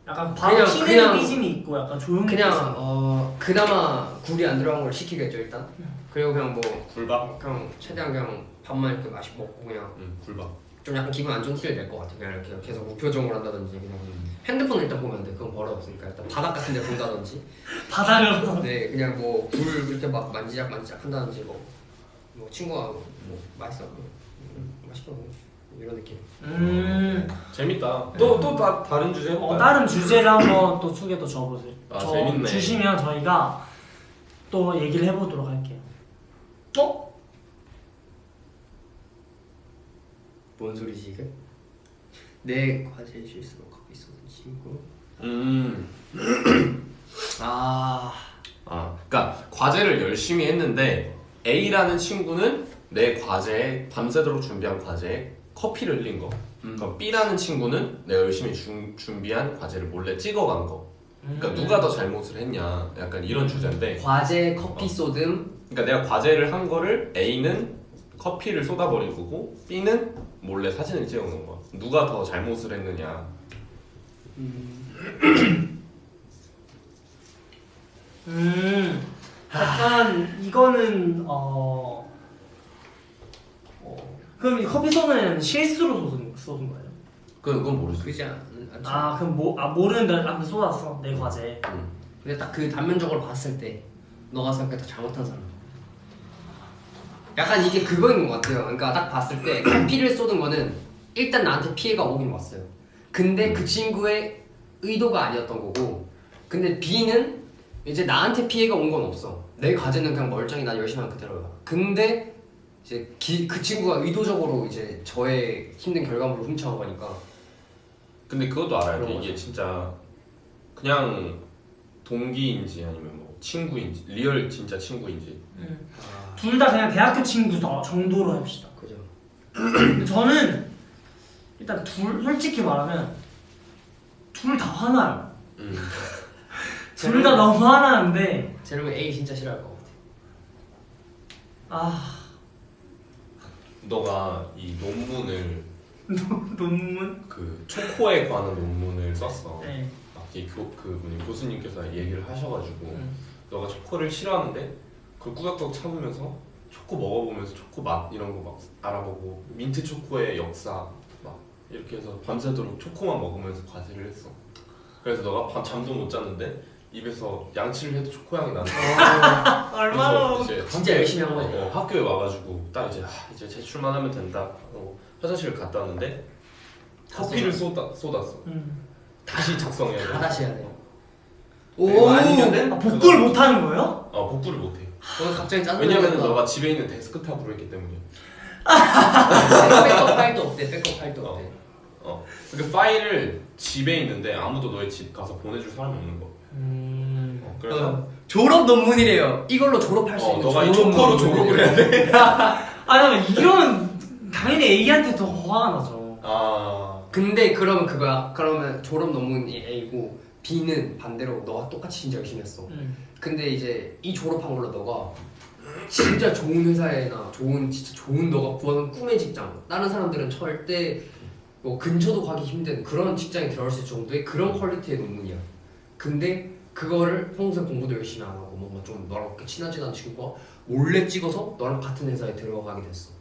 약간 바로 튀는 삐짐이 있고 약간 조용히 그냥 그나마 굴이 안 들어간 걸 시키겠죠 일단. 그리고 그냥 뭐 굴밥? 그냥 최대한 그냥 밥만 이렇게 맛있게 먹고 그냥 굴밥. 좀 약간 기분 안 좋은 티를 낼 것 같아. 그냥 이렇게 계속 무표정을 한다든지 그냥 핸드폰을 일단 보면 안 돼. 그건 버릇 없으니까 일단 바닥 같은 데 본다든지 바닥을 네 그냥 뭐 굴 이렇게 막 만지작 한다든지 뭐 친구가 뭐 맛있어 맛있어 이런 느낌. 재밌다. 또 다른 주제 해볼까요? 다른 주제를 한번 또 소개 또 줘보세요. 재밌네. 주시면 저희가 또 얘기를 해보도록 할게요. 뭔 소리지 이게? 내 과제 실수로 갖고 있었던 친구. 그러니까 과제를 열심히 했는데 A라는 친구는 내 과제에 밤새도록 준비한 과제에 커피를 흘린 거. 그럼 B라는 친구는 내가 열심히 준비한 과제를 몰래 찍어간 거. 그러니까 누가 더 잘못을 했냐. 약간 이런 주제인데. 과제 커피 쏟음. 그러니까 내가 과제를 한 거를 A는 커피를 쏟아버린 거고 B는 몰래 사진을 찍어놓은 거야. 누가 더 잘못을 했느냐. 약간 이거는 그럼 이 커피 쏟는 실수로 쏟은 거예요? 그건 모르지. 그지 않죠? 그럼 모르는데 아무튼 쏟았어 내 과제. 근데 딱 그 단면적으로 봤을 때 너가 생각했던 잘못한 사람. 약간 이게 그거인 것 같아요. 그러니까 딱 봤을 때 커피를 쏟은 거는 일단 나한테 피해가 오긴 왔어요. 근데 그 친구의 의도가 아니었던 거고, 근데 B는 이제 나한테 피해가 온 건 없어. 내 과제는 그냥 멀쩡히 난 열심히 한 그대로야. 근데 이제 그 친구가 의도적으로 이제 저의 힘든 결과물을 훔쳐간 거니까. 근데 그것도 알아야 돼. 그런 이게 거죠. 진짜 그냥 동기인지 아니면 뭐 친구인지 리얼 진짜 친구인지. 둘 다 그냥 대학교 친구 정도로 합시다. 그죠. 근데 저는 일단 솔직히 말하면 둘 다 화나요. 둘 다 너무 화나는데. 제로는 A 진짜 싫어할 것 같아. 너가 이 논문을 논문? 그 초코에 관한 논문을 썼어. 네. 그분이 교수님께서 얘기를 하셔가지고 너가 초코를 싫어하는데 그걸 꾸역꾸역 참으면서 초코 먹어보면서 초코 맛 이런 거 막 알아보고 민트 초코의 역사 막 이렇게 해서 밤새도록 초코만 먹으면서 과제를 했어. 그래서 너가 잠도 못 잤는데 입에서 양치를 해도 초코 향이 나는 거야. 얼마나 이제 진짜 열심히 한 거지. 학교에 와가지고 딱 이제 제출만 하면 된다. 화장실 갔다 왔는데 커피를 쏟았어. 다시 작성해야 돼. 다 다시 해야 돼요. 그리고 아니면은 복구를 못 하는 거예요? 복구를 못 해. 저는 갑자기 짜증. 왜냐면 너가 집에 있는 데스크탑으로 했기 때문이야. 백업 파일도 없대. 백업 파일도 없대. 그 파일을 집에 있는데 아무도 너의 집 가서 보내줄 사람이 없는 거. 그래서 졸업 논문이래요. 이걸로 졸업할 수 있는. 너가 이 조커로 졸업을 해야 돼. 아니 이러면 당연히 A한테 더 화가 나죠. 근데 그러면 그거야. 그러면 졸업 논문이 A고 B는 반대로 너가 똑같이 진짜 열심히 했어. 근데 이제 이 졸업한 걸로 너가 진짜 좋은 회사에나 진짜 좋은 너가 구하는 꿈의 직장, 다른 사람들은 절대 뭐 근처도 가기 힘든 그런 직장에 들어갈 수 있을 정도의 그런 퀄리티의 논문이야. 근데 그거를 평소에 공부도 열심히 안 하고 뭔가 좀 너랑 그렇게 친하지 않은 친구가 몰래 찍어서 너랑 같은 회사에 들어가게 됐어.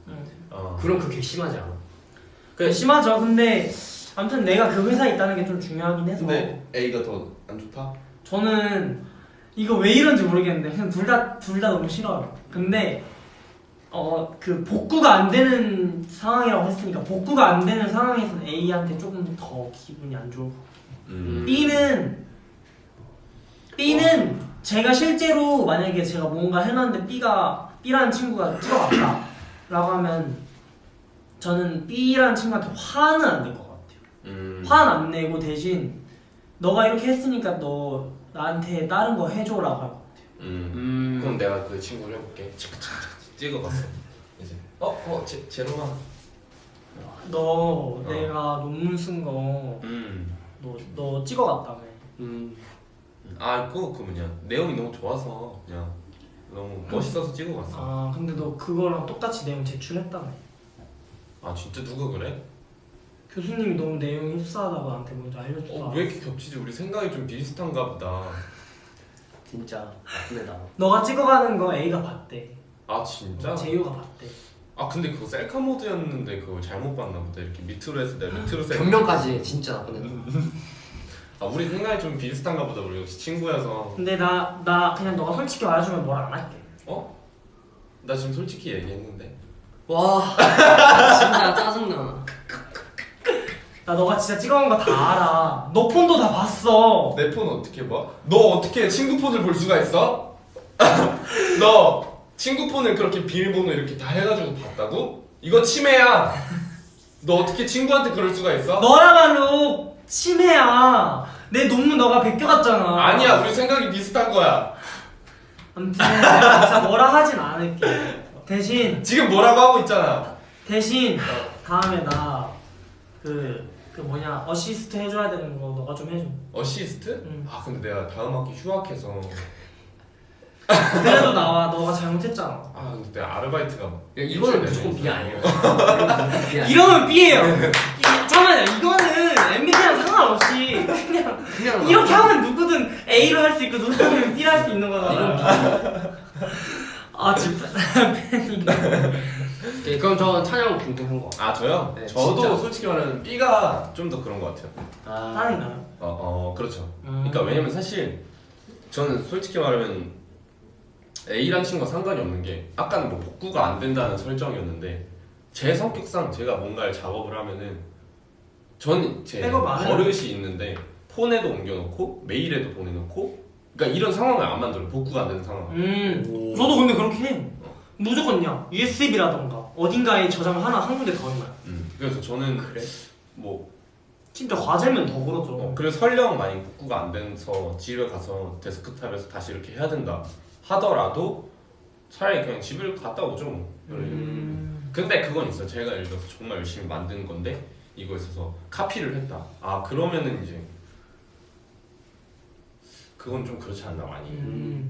그럼 그게 심하지 않아? 심하죠. 근데 아무튼 내가 그 회사에 있다는 게 좀 중요하긴 해서. 근데 A가 더 안 좋다? 저는 이거 왜 이런지 모르겠는데 그냥 둘 다 너무 싫어요. 근데 그 복구가 안 되는 상황이라고 했으니까 복구가 안 되는 상황에서는 A한테 조금 더 기분이 안 좋을 것 같아요. B는 제가 실제로 만약에 제가 뭔가 해놨는데 B라는 친구가 찍어왔다 라고 하면 저는 B라는 친구한테 화는 안 낼 것 같아요. 화는 안 내고 대신 너가 이렇게 했으니까 너 나한테 다른 거 해줘라고 할 것 같아요. 그럼 내가 그 친구를 해볼게. 찍어봤어. 이제 제로만. 내가 논문 쓴 거 너 찍어갔다며. 그 뭐냐 내용이 너무 좋아서 그냥 너무 멋있어서 찍어갔어. 근데 너 그거랑 똑같이 내용 제출했다며. 진짜 누가 그래? 교수님이 너무 내용이 흡사하다고 나한테 먼저 알려줬어. 왜 이렇게 겹치지? 우리 생각이 좀 비슷한가 보다. 진짜 나쁘다. 너가 찍어가는 거 A가 봤대. 진짜? 재유가 봤대. 근데 그거 셀카 모드였는데 그걸 잘못 봤나 보다. 이렇게 밑으로 해서 내가 밑으로 셀카. 변명까지 해. 진짜 나쁜 애다. 우리 생각이 좀 비슷한가 보다. 우리 역시 친구여서. 근데 나 그냥 너가 솔직히 말해주면 뭘 안 할게. 나 지금 솔직히 얘기했는데. 와 진짜 짜증나. 나 너가 진짜 찍어온 거 다 알아. 너 폰도 다 봤어. 내 폰 어떻게 봐? 너 어떻게 친구 폰을 볼 수가 있어? 너 친구 폰을 그렇게 비밀번호 이렇게 다 해가지고 봤다고? 이거 침해야. 너 어떻게 친구한테 그럴 수가 있어? 너야말로 침해야. 내 논문 너가 베껴갔잖아. 아니야, 우리 생각이 비슷한 거야. 아무튼 내가 진짜 뭐라 하진 않을게. 대신 지금 뭐라고 하고 있잖아. 대신 다음에 나 어시스트 해줘야 되는 거 너가 좀 해줘. 어시스트? 근데 내가 다음 학기 휴학해서. 그래도 나와. 너가 잘못했잖아. 근데 내가 아르바이트가 이거는 무조건 B 아니에요. 이러면 B예요. 잠깐만요. 이거는 MBTI랑 상관없이 그냥 이렇게 하면 누구든 A로 할 수 있고 누구든 B로 할 수 있는 거잖아. 진짜 팬이. 그럼 저는 찬양 궁금한 거. 저요? 네, 저도 진짜. 솔직히 말하면 B가 좀 더 그런 것 같아요. 다른가요? 그렇죠. 그러니까 왜냐면 사실 저는 솔직히 말하면 A란 친구가 상관이 없는 게 아까는 뭐 복구가 안 된다는 설정이었는데 제 성격상 제가 뭔가를 작업을 하면은 저는 제 버릇이 있는데 폰에도 옮겨놓고 메일에도 보내놓고 그러니까 이런 상황을 안 만들어요. 복구가 안 되는 상황. 저도 근데 그렇게 해. 무조건요. USB라던가 어딘가에 저장을 한 군데 더 해놔요. 그래서 저는 뭐 진짜 과제면 더 그러죠. 그래서 설령 만약 복구가 안 돼서 집에 가서 데스크탑에서 다시 이렇게 해야 된다 하더라도 차라리 그냥 집을 갔다 오죠 뭐. 근데 그건 있어. 제가 예를 들어서 정말 열심히 만든 건데 이거 있어서 카피를 했다. 그러면은 이제 그건 좀 그렇지 않나 많이.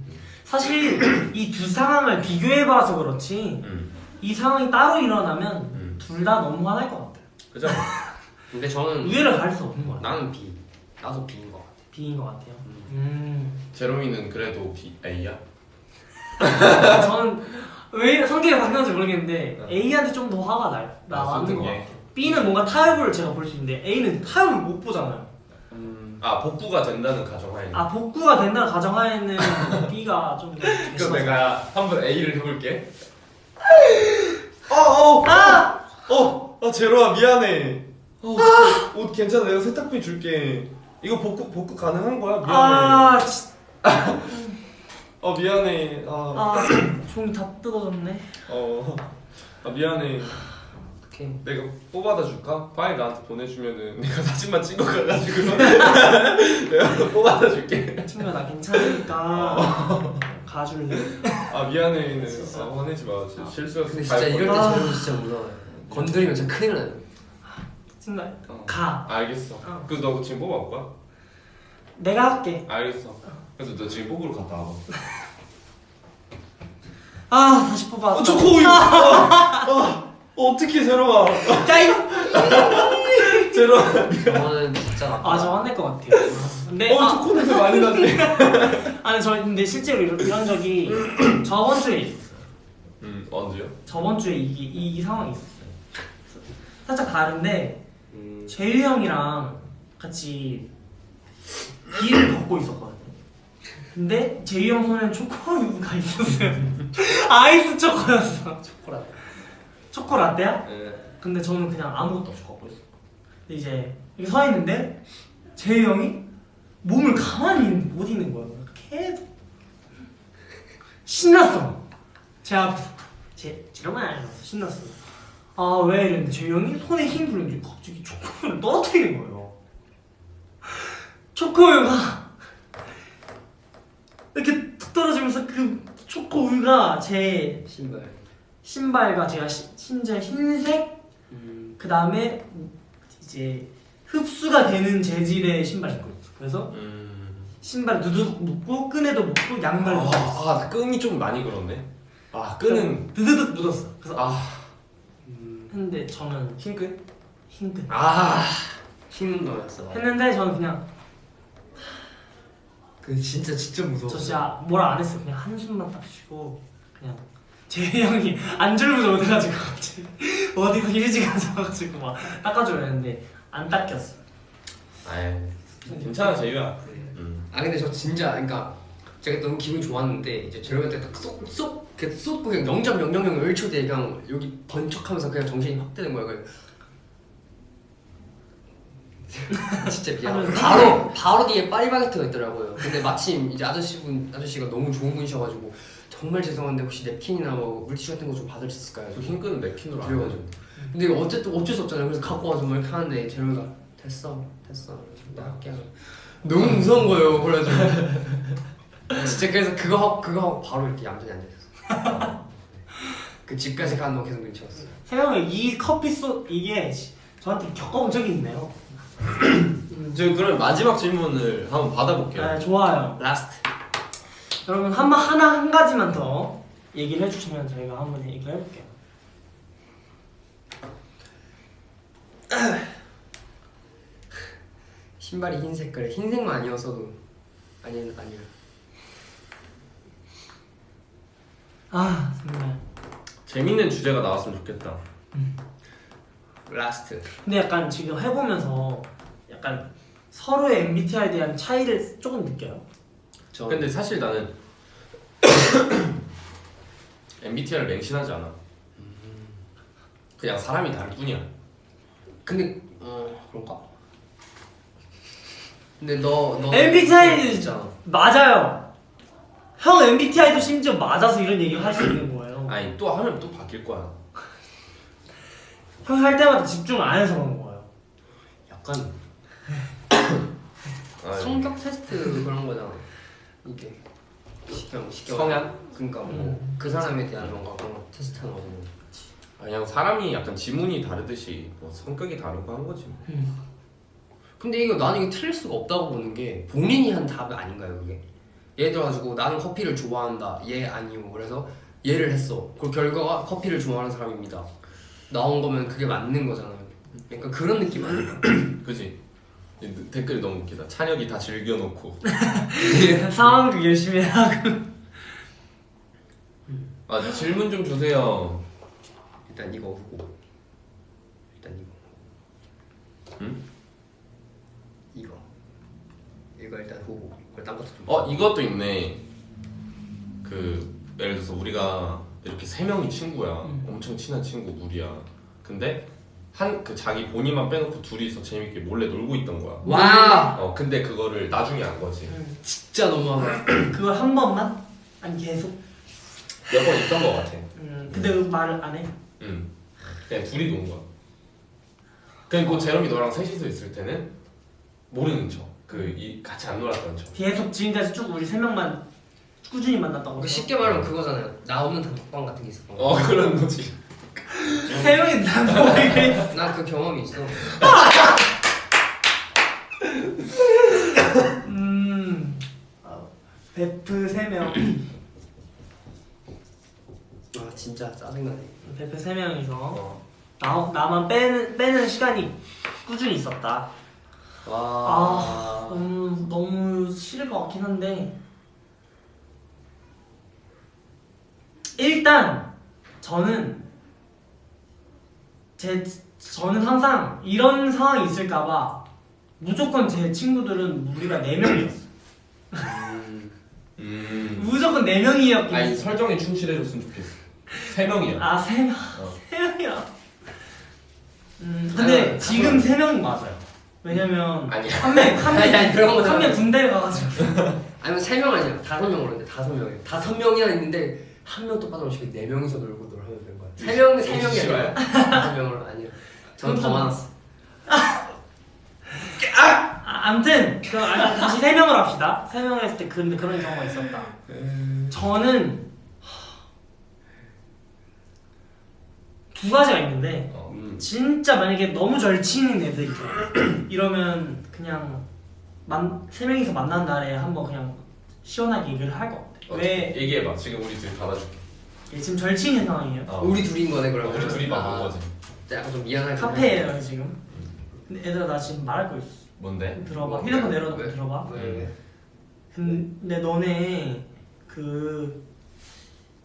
사실 이 두 상황을 비교해봐서 그렇지 이 상황이 따로 일어나면 둘 다 너무 화날 것 같아요. 그죠? 근데 저는 우열을 가릴 수 없는 것 같아요. 나는 B. 나도 B인 것 같아. B인 것 같아요. 제롬이는 그래도 A야? 저는 왜 성격이 바뀌었는지 모르겠는데 A한테 좀 더 화가 나는 것 같아요. B는 뭔가 타협을 제가 볼 수 있는데 A는 타협을 못 보잖아요. 복구가 된다는 가정하에는. 복구가 된다는 가정하에는 B가 좀 더. 그럼 내가 한번 A를 해볼게. 제로야 미안해. 어떡해. 옷 괜찮아. 내가 세탁비 줄게. 이거 복구 가능한 거야? 미안해. 미안해. 종이 다 뜯어졌네. 미안해. 오케이. 내가 뽑아다 줄까? 파일 나한테 보내주면은 내가 사진만 찍어 가가지고 내가 뽑아다 줄게. 친구야 나 괜찮으니까 가줄래? 미안해. 화내지 마. 실수였어. 근데 진짜 이럴 때 저는 진짜 무서워요. 건드리면 진짜 큰일 나요. 친구야 가. 알겠어. 너 지금 뽑아올 거야? 내가 할게. 알겠어. 그래서 너 지금 뽑으러 갔다 와봐. 다시 뽑아. 초코우유. 어떻게 제로야? 야 이거. 제로야. 저는 진짜 나빠. 저 화낼 것 같아요. 근데 초코 냄새 많이 나지. 근데 실제로 이런 적이 저번 주에 있었어요. 언제요? 저번 주에 이 상황이 있었어요. 살짝 다른데 재유 형이랑 같이 길을 걷고 있었거든요. 근데 재유 형 손에 초코우유가 있었어요. 아이스 초코였어. 초코라떼야? 네. 근데 저는 그냥 아무것도 없이 걷고 있어. 근데 이제 이렇게 서 있는데 재유 형이 몸을 가만히 못 있는 거예요. 계속 신났어. 제 앞에서 제로만 이러면서 신났어. 왜 이랬는데 재유 형이 손에 힘 풀는지 갑자기 초코우유를 떨어뜨리는 거예요. 초코우유가 이렇게 툭 떨어지면서 그 초코우유가 제 신발과 제가 심지어 흰색 그 다음에 이제 흡수가 되는 재질의 신발 신고 있어. 그래서 신발 두둑 묶고 끈에도 묶고 양말도 묶었어. 끈이 좀 많이 그렇네. 끈은 드드득 묻었어. 그래서 했는데 저는 흰끈? 흰끈 흰 거였어. 했는데 저는 그냥 그 진짜 무서워. 저 진짜 뭐라 안 했어요. 그냥 한숨만 딱 쉬고 그냥 재희 형이 안절부절 못해가지고 갑자기 어디서 휴지 가져와가지고 막 닦아줘야 했는데 안 닦였어. 괜찮아 재유야. 근데 저 진짜 그러니까 제가 너무 기분이 좋았는데 이제 제로한테 딱 쏙 쏟고 그냥 0.000 1초 뒤에 그냥 여기 번쩍하면서 그냥 정신이 확 드는 거야. 진짜 미안. 바로 뒤에 파리바게트가 있더라고요. 근데 마침 이제 아저씨가 너무 좋은 분이셔가지고 정말 죄송한데 혹시 냅킨이나 뭐 물티슈 같은 거 좀 받을 수 있을까요? 흰끈은 냅킨으로 안 그래가지고. 근데 어쨌든 어쩔 수 없잖아요. 그래서 갖고 와서 뭐 이렇게 하는데 제로가 됐어 나 할게 하고 너무 무서운 거예요. 그래가지고 진짜 그래서 그거 하고 바로 이렇게 얌전히 앉아있었어. 그 집까지 가는 거 계속 눈치 봤어요. 생각해 이 커피솥 이게 저한테 겪어본 적이 있네요. 저 그럼 마지막 질문을 한번 받아볼게요. 네, 좋아요. 라스트. 여러분 한 가지만 더 얘기를 해주시면 저희가 한번 얘기를 해볼게요. 신발이 흰 색깔에 흰색만 아니었어도 아니에요. 정말 재밌는 주제가 나왔으면 좋겠다. 라스트. 근데 약간 지금 해보면서 약간 서로의 MBTI에 대한 차이를 조금 느껴요. 근데 사실 나는 MBTI를 맹신하지 않아. 그냥 사람이 다를 뿐이야. 근데 그런가? 근데 너 MBTI는 진짜 맞아요. 형 MBTI도 심지어 맞아서 이런 얘기를 할 수 있는 거예요. 아니 또 하면 또 바뀔 거야. 형 할 때마다 집중 안 해서 그런 거예요. 약간 성격 테스트 그런 거잖아. 이게 시경 성향? 그러니까 뭐 그 사람에 대한 뭔가 그런 거 테스트하는 거잖아. 그냥 사람이 약간 지문이 다르듯이 뭐 성격이 다르고 한 거지. 근데 나는 이게 틀릴 수가 없다고 보는 게 본인이 한 답이 아닌가요 그게? 예를 들어가지고 나는 커피를 좋아한다. 얘 아니요. 그래서 얘를 했어. 그 결과가 커피를 좋아하는 사람입니다. 나온 거면 그게 맞는 거잖아요. 그러니까 그런 느낌 아닐까? 그지? 댓글이 너무 웃기다. 찬혁이 다 즐겨놓고 상황극 열심히 하고. 질문 좀 주세요. 일단 이거 후고. 일단 이거. 응? 이거 일단 후고. 그걸 딴 것도 좀. 이것도 있네. 그 예를 들어서 우리가 이렇게 세 명이 친구야. 엄청 친한 친구 우리야. 근데 그 자기 본인만 빼놓고 둘이서 재밌게 몰래 놀고 있던 거야. 와. 근데 그거를 나중에 안 거지. 진짜 너무하다. 그걸 한 번만? 아니 계속? 몇 번 있던 거 같아. 근데 왜 말을 안 해? 그냥 둘이 노는 거야. 그리고 제롬이 너랑 셋이서 있을 때는 모르는 척. 같이 안 놀았던 척. 계속 지금까지 쭉 우리 3명만 꾸준히 만났던 거죠? 쉽게 말하면 그거잖아요. 나 없는 단톡방 같은 게 있었던 거. 그런 거지. 3명이 단톡방에 나 그 경험이 있어. 베프 3명. 아 진짜 짜증나네. 베프 3명이서 나만 빼는 시간이 꾸준히 있었다. 와. 너무 싫을 것 같긴 한데 일단 저는 항상 이런 상황이 있을까봐 무조건 제 친구들은 우리가 4명이었어. 무조건 4명이었긴 아니 했어. 설정에 충실해줬으면 좋겠어. 3명이야. 3명. 3명이야. 근데 지금 3명이 맞아요. 왜냐면 아니야. 한 명 군대에 가가지고. 아니면 3명 아니야. 5명으로 했는데 5명이에요. 5명이나 있는데 한 명도 빠져나오시고 4명이서 놀고 놀하면 된 거야. 3명이 아니라 5명으로 아니야. 저는 더 많았어. 아무튼 다시 3명을 합시다. 3명을 했을 때 근데 그런 경우가 있었다. 저는 두 가지가 있는데 진짜 만약에 너무 절친인 애들 있잖아. 이러면 그냥 3명이서 만난 날에 한번 그냥 시원하게 얘기를 할 것 같아. 왜? 얘기해봐. 지금 우리 둘이 받아줄게. 지금 절친인 상황이에요. 우리 둘인 거네 그러면. 우리 둘이 받는 거지. 약간 좀 미안하게. 카페예요 지금. 근데 얘들아 나 지금 말할 거 있어. 뭔데? 들어봐. 휴대폰 내려놓고 왜? 들어봐. 왜? 근데 너네 그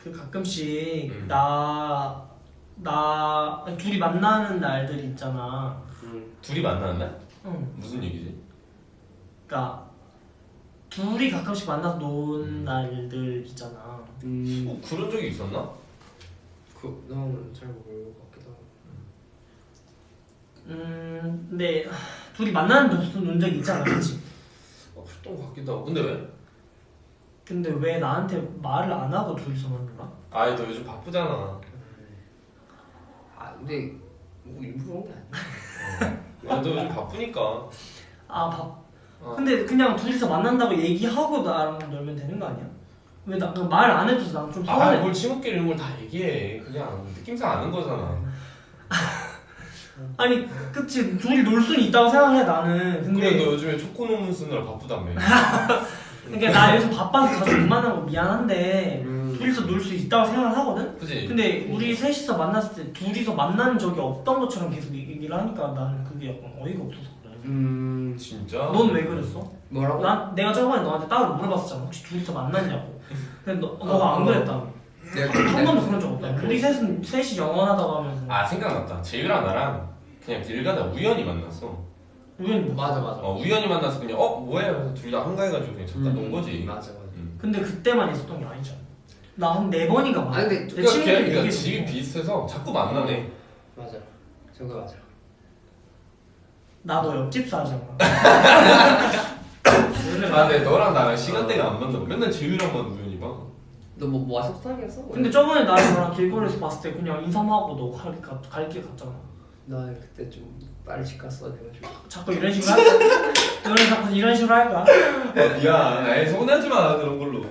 가끔씩 둘이 만나는 날들 있잖아. 둘이 만나는 날? 응. 무슨 얘기지? 그러니까 둘이 가끔씩 만나서 노는 날들 있잖아. 그런 적이 있었나? 나는 잘 모르는 것 같기도 하고. 근데 둘이 만나는 데서 논 적이 있잖아, 그렇지? 그랬던 것 같기도 하고. 근데 왜? 근데 왜 나한테 말을 안 하고 둘이서만 놀아? 아이 너 요즘 바쁘잖아. 근데 뭐 일부러 그런 게 아니야. 너 요즘 바쁘니까. 근데 그냥 둘이서 만난다고 얘기하고 나랑 놀면 되는 거 아니야? 왜 나 말 안 해줘서 난 좀 서운해. 뭘 친구끼리 이런 걸 다 얘기해. 그냥 느낌상 아는 거잖아. 아니 그치 둘이 놀 수는 있다고 생각해 나는. 근데 그래 너 요즘에 초코노문 쓰느라 바쁘다며. 그러니까 나 요즘 바빠서 자주 못 만나고 미안한데 둘이서 놀 수 있다고 생각을 하거든? 그치? 근데 우리 셋이서 만났을 때 둘이서 만난 적이 없던 것처럼 계속 얘기를 하니까 나는 그게 약간 어이가 없어서 그래. 진짜? 넌 왜 그랬어? 뭐라고? 내가 저번에 너한테 따로 물어봤었잖아. 혹시 둘이서 만났냐고. 근데 너가 안 그랬다며. 한 번도 그런 적 없다. 우리 셋이 영원하다고 하면서. 생각났다. 재유랑 나랑 그냥 길 가다 우연히 만났어. 우연히 뭐. 맞아. 우연히 만나서 그냥 뭐해? 그래서 둘 다 한가해가지고 그냥 잠깐 논 거지. 맞아. 근데 그때만 있었던 게 아니잖아. 나 한 4번인가 봐. 근데 내 친구들이 그러니까 얘기해줬어. 집이 비슷해서 자꾸 만나네. 맞아. 저거 맞아. 나 너 옆집 사잖아. 근데 너랑 나랑 시간대가 안 맞나 봐. 맨날 재유랑만 우연히 봐. 너 뭐 와석사기였어? 근데 저번에 나랑 너랑 길거리에서 봤을 때 그냥 인사만 하고 너 갈 길 갔잖아. 나 그때 좀 빨리 집 갔어 돼가지고. 자꾸 이런 식으로 할까? 너는 자꾸 이런 식으로 할까? 미안. 에이 서운하지 마 그런 걸로.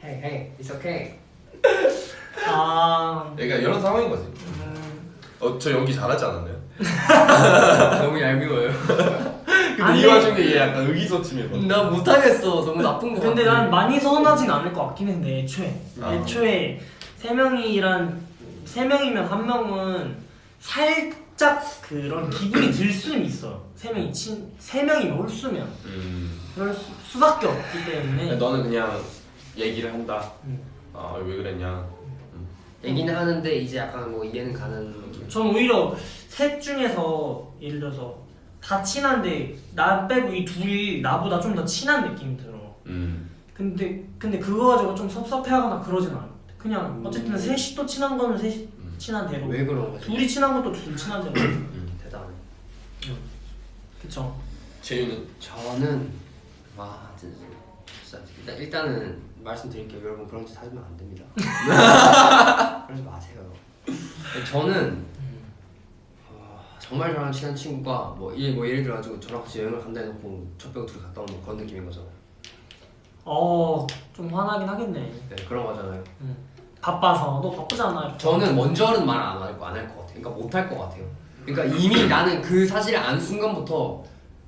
Hey, it's okay. 그러니까 이런 상황인 거지. 저 연기 잘하지 않았나요? 너무 얄미워요. 근데 이 와중에 얘 약간 의기소침해. 나 못하겠어. 너무 나쁜 거 같아. 근데 난 많이 서운하진 않을 것 같긴 했는데 애초에 3명이면 한 명은 살짝 그런 기분이 들 수는 있어. 3명이면 홀수면 그럴 수밖에 없기 때문에. 너는 그냥 얘기를 한다. 왜 그랬냐. 얘기는 하는데 이제 약간 뭐 이해는 가는 느낌. 전 오히려 셋 중에서 예를 들어서 다 친한데 나 빼고 이 둘이 나보다 좀 더 친한 느낌이 들어. 근데 그거 가지고 좀 섭섭해하거나 그러진 않아. 그냥 어쨌든 셋이 또 친한 거는 셋이 친한 대로. 왜 그런 거지? 둘이 친한 것도 둘이 친한 대로. 대단해. 그쵸. 재윤은? 저는 진짜 일단은 말씀드릴게요. 여러분 그런 짓 하시면 안 됩니다. 그러지 마세요. 저는 정말 저랑 친한 친구가 예를 들어가지고 저랑 같이 여행을 간다 해놓고 저 빼고 둘이 갔다 오는 그런 느낌인 거잖아요. 좀 화나긴 하겠네. 네, 그런 거잖아요. 바빠서. 너 바쁘잖아. 저는 먼저는 말 안 할 것 같아요. 그러니까 못 할 것 같아요. 그러니까 이미 나는 그 사실을 안 순간부터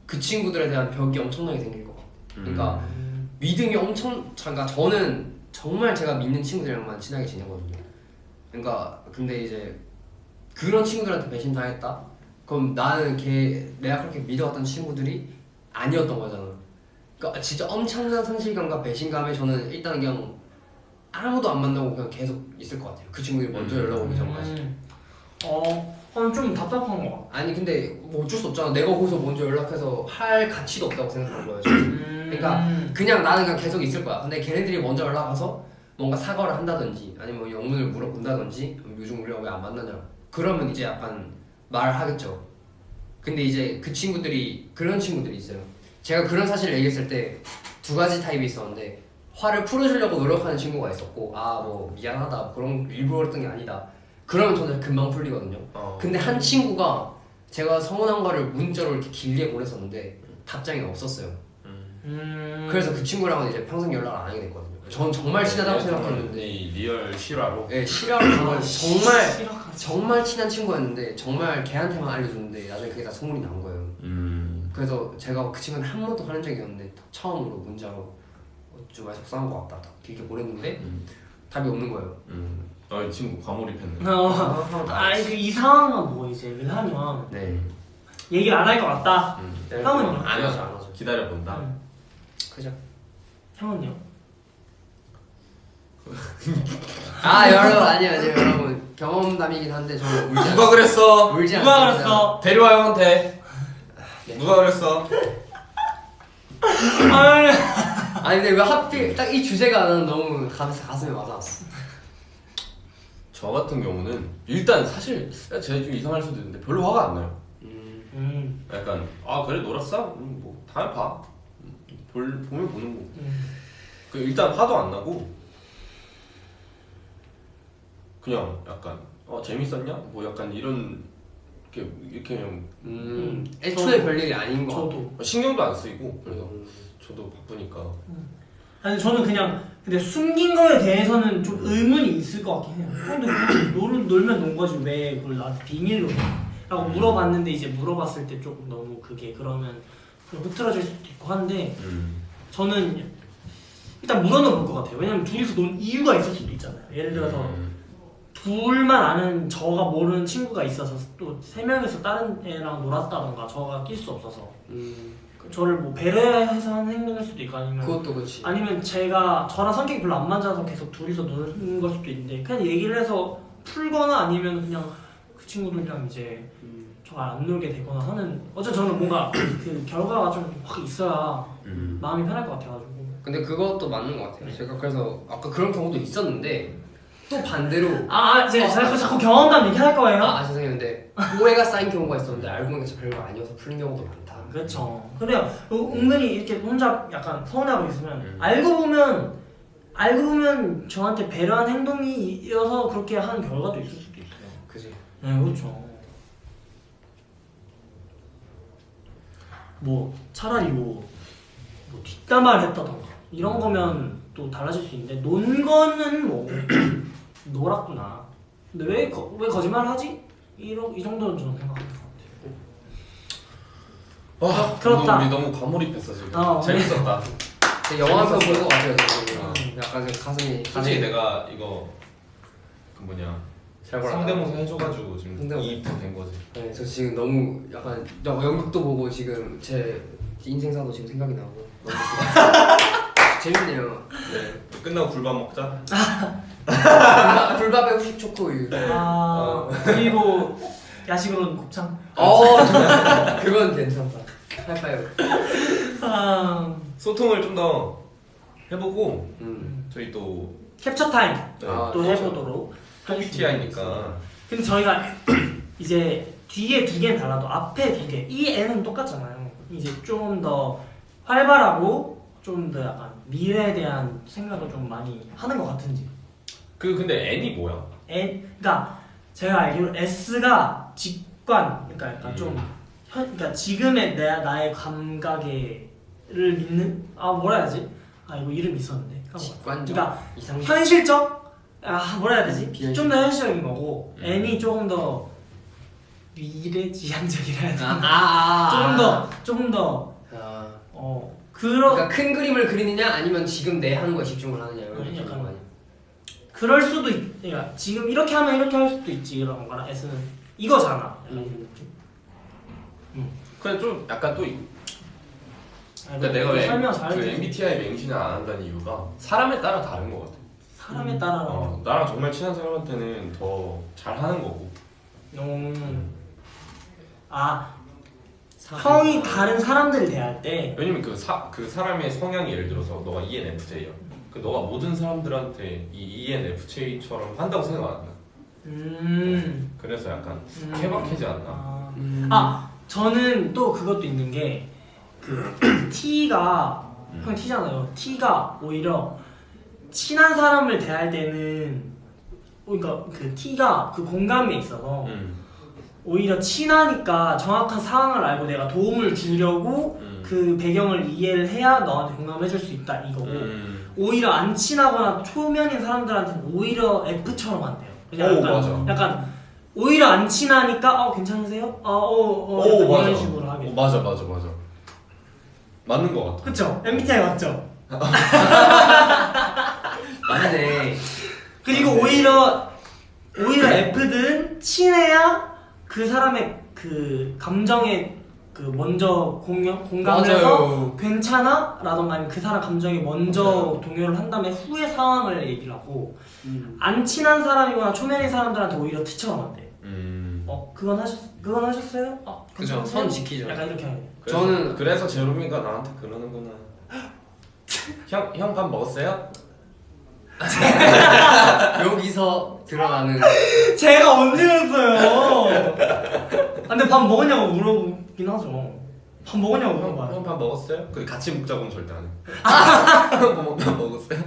그 친구들에 대한 벽이 엄청나게 생길 것 같아요. 그러니까 믿음이 그러니까 저는 정말 제가 믿는 친구들이랑만 친하게 지내거든요. 그러니까 근데 이제 그런 친구들한테 배신 당했다? 그럼 나는 내가 그렇게 믿어왔던 친구들이 아니었던 거잖아. 그러니까 진짜 엄청난 상실감과 배신감에 저는 일단 그냥 아무도 안 만나고 그냥 계속 있을 것 같아요. 그 친구들이 먼저 연락 오기 전까지. 좀 답답한 거 같아. 아니 근데 뭐 어쩔 수 없잖아. 내가 거기서 먼저 연락해서 할 가치도 없다고 생각하는 거예요. 그러니까 그냥 나는 그냥 계속 있을 거야. 근데 걔네들이 먼저 연락 와서 뭔가 사과를 한다든지 아니면 영문을 물어본다든지 요즘 우리가 왜 안 만나냐 그러면 이제 약간 말하겠죠. 근데 이제 그 친구들이 그런 친구들이 있어요. 제가 그런 사실을 얘기했을 때 두 가지 타입이 있었는데 화를 풀어주려고 노력하는 친구가 있었고 뭐 미안하다 그런 일부러 그랬던 게 아니다 그러면 저는 금방 풀리거든요. 근데 한 친구가 제가 서운한 거를 문자로 이렇게 길게 보냈었는데 답장이 없었어요. 그래서 그 친구랑은 이제 평생 연락을 안 하게 됐거든요. 전 정말 친하다고 생각했는데 리얼 실화로? 네, 실화로 정말 친한 친구였는데 정말 걔한테만 알려줬는데 나중에 그게 다 소문이 난 거예요. 그래서 제가 그 친구한테 한 번도 하는 적이 없는데 처음으로 문자로 좀 많이 속상한 것 같다 이렇게 보냈는데 답이 없는 거예요. 이 친구 과몰입했네. 이 상황은 뭐 이제 왜냐면 얘기를 안 할 것 같다. 형은요? 안 하죠. 기다려본다. 그죠? 형은요? 여러분 아니에요 여러분 경험담이긴 한데 저는 울지 않습니다. 누가 그랬어? 울지 누가 않습니다. 그랬어? 데려와 형한테. 누가 그랬어? 아니 근데 왜 하필 딱 이 주제가 나는 너무 가슴에 와닿았어. 저 같은 경우는 일단 사실 제가 좀 이상할 수도 있는데 별로 화가 안 나요. 약간 그래 놀았어? 뭐 다음에 봐. 보면 보는 거고. 일단 화도 안 나고 그냥 약간 재밌었냐? 뭐 약간 이렇게 그냥 애초에 별일이 아닌 거. 저도 신경도 안 쓰이고 그래서 저도 바쁘니까. 아니 저는 그냥 근데 숨긴 거에 대해서는 좀 의문이 있을 것 같긴 해요. 근데 놀면 논 거지 왜 그걸 나한테 비밀로 해? 라고 물어봤는데 이제 물어봤을 때 조금 너무 그게 그러면 흐트러질 수도 있고 한데 저는 일단 물어는 볼 것 같아요. 왜냐면 둘이서 논 이유가 있을 수도 있잖아요. 예를 들어서 둘만 아는 저가 모르는 친구가 있어서 또 세 명이서 다른 애랑 놀았다던가 저가 낄 수 없어서 저를 뭐 배려해서 하는 행동일 수도 있고 아니면 그것도 그렇지. 아니면 저랑 성격이 별로 안 맞아서 계속 둘이서 노는 걸 수도 있는데 그냥 얘기를 해서 풀거나 아니면 그냥 그 친구들이랑 이제 저가 안 놀게 되거나 하는 어쨌든 저는 뭔가 그 결과가 좀 확 있어야 마음이 편할 것 같아가지고. 근데 그것도 맞는 것 같아요. 제가 그래서 아까 그런 경우도 있었는데 또 반대로 제가 자꾸 경험담 얘기할 거예요? 죄송해요. 근데 오해가 쌓인 경우가 있었는데 알고 보니까 별거 아니어서 풀린 경우도 많다. 그렇죠. 그래요. 은근히 이렇게 혼자 약간 서운하고 있으면 알고 보면 저한테 배려한 행동이어서 그렇게 하는 결과도 있을 수도 있어요. 그지. 네, 그렇죠. 뭐 차라리 뭐 뒷담화를 했다던가 이런 거면 또 달라질 수 있는데 논 거는 뭐 놀았구나. 근데 왜 거짓말을 하지? 이 정도는 저는 생각합니다. 그렇다. 우리 너무 과몰입했어 지금. 재밌었다. 영화에서 본 것 같아요. 약간 가슴이. 솔직히 내가 이거 성대모사 해줘가지고 지금 이입도 된 거지. 네, 저 지금 너무 약간 연극도 보고 지금 제 인생사도 지금 생각이 나고 너무 재밌네요. 네. 끝나고 굴밥 먹자. 불밥에 후식 초코우유. 그리고 야식으로는 곱창. 그건 괜찮다. 하이파이브. 소통을 좀 더 해보고 저희 또 캡처 타임 네, 또 해보도록 TI니까 근데 저희가 이제 뒤에 2개는 달라도 앞에 2개 이 N은 똑같잖아요. 이제 좀 더 활발하고 좀 더 약간 미래에 대한 생각을 좀 많이 하는 것 같은지. 근데 N이 뭐야? 그러니까 제가 알기로 S가 직관, 그러니까 약간 좀 그러니까 지금의 나의 감각을 믿는 뭐라 해야지? 이거 이름 있었는데. 직관적. 그러니까 이상적. 현실적? 뭐라 해야 되지? 비현실. 좀 더 현실적인 거고 N이 조금 더 미래지향적이라 해야 되나? 조금 더 그러니까 큰 그림을 그리느냐 아니면 지금 내 하는 거에 집중을 하느냐 이런 아니, 약간 거 아니야? 그럴 수도 그러니까 지금 이렇게 하면 이렇게 할 수도 있지 이런 거랑 S는 이거잖아. 약간 이런 느낌. 근데 좀 약간 또 그러니까 뭐 내가 왜 설명 잘 그 해주지. MBTI 맹신을 안 한다는 이유가 사람에 따라 다른 것 같아. 사람에 따라. 나랑 정말 친한 사람한테는 더 잘하는 거고. 형이 다른 사람들을 대할 때 왜냐면 그 사람의 성향이 예를 들어서 너가 ENFJ야. 너가 모든 사람들한테 이 ENFJ처럼 한다고 생각 안 한다. 그래서 약간 케바케지 않나? 저는 또 그것도 있는 게 T가 형 T잖아요. T가 오히려 친한 사람을 대할 때는 그러니까 그 T가 그 공감에 있어서 오히려 친하니까 정확한 상황을 알고 내가 도움을 주려고 그 배경을 이해를 해야 너한테 공감해줄 수 있다 이거고 오히려 안 친하거나 초면인 사람들한테는 오히려 F처럼 한대요. 그냥 약간 오히려 안 친하니까 괜찮으세요? 이런 식으로 하게. 맞아. 맞는 것 같아. 그쵸? MBTI 맞죠? 맞네. 그리고 오히려 F들은 친해야 그 사람의 그 감정에 그 먼저 공감을 해서 괜찮아? 라던가 아니면 그 사람 감정에 먼저 동요를 한 다음에 후에 상황을 얘기를 하고 안 친한 사람이거나 초면인 사람들한테 오히려 T처럼 한대. 그건 하셨어요? 그죠. 선 지키죠. 약간 이렇게 하는. 저는 그래서 제롬이가 나한테 그러는구나. 형 밥 먹었어요? 여기서 드러나는 제가 언제 그랬어요? 근데 밥 먹었냐고 물어보긴 하죠. 밥 먹었냐고 물어봐요. 형 밥 먹었어요? 같이 먹자고는 절대 안 해. 형 밥 먹었어요?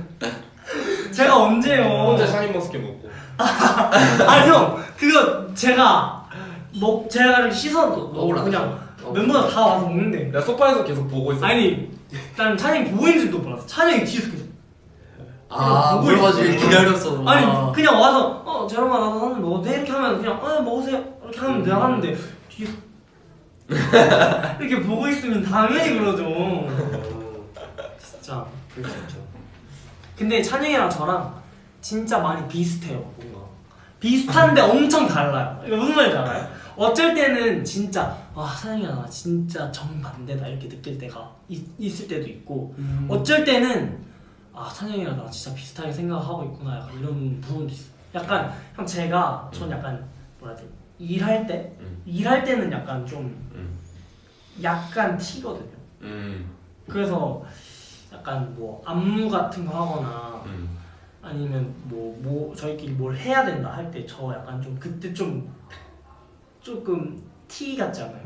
제가 언제요? 혼자 샤인머스켓 먹고. 형 그거 제가 이렇게 씻어서 그냥 멤버들 다 와서 먹는데. 내가 소파에서 계속 보고 있어. 아니 난 찬영이 보고 있는 줄도 몰랐어. 찬영이 뒤에서 계속 물어가지고 기다렸어. 아니 그냥 와서 저런거 나도 하는 먹어도 돼? 이렇게 하면 그냥 먹으세요 이렇게 하면 내가 하는데 뒤에서 이렇게 보고 있으면 당연히 그러죠. 진짜 그럴 수 있죠. 근데 찬영이랑 저랑 진짜 많이 비슷해요. 뭔가 비슷한데 엄청 달라요. 이거 무슨 말인지 알아요? 어쩔 때는 진짜 찬영이랑 나 진짜 정반대다 이렇게 느낄 때가 있을 때도 있고 어쩔 때는 찬영이랑 나 진짜 비슷하게 생각하고 있구나 약간 이런 부분도 있어요. 약간 형 전 약간 뭐라 해야 돼 일할 때는 약간 좀 약간 T거든요. 그래서 약간 뭐 안무 같은 거 하거나 아니면 뭐 저희끼리 뭘 해야 된다 할 때 저 약간 좀 그때 조금 T 같지 않아요?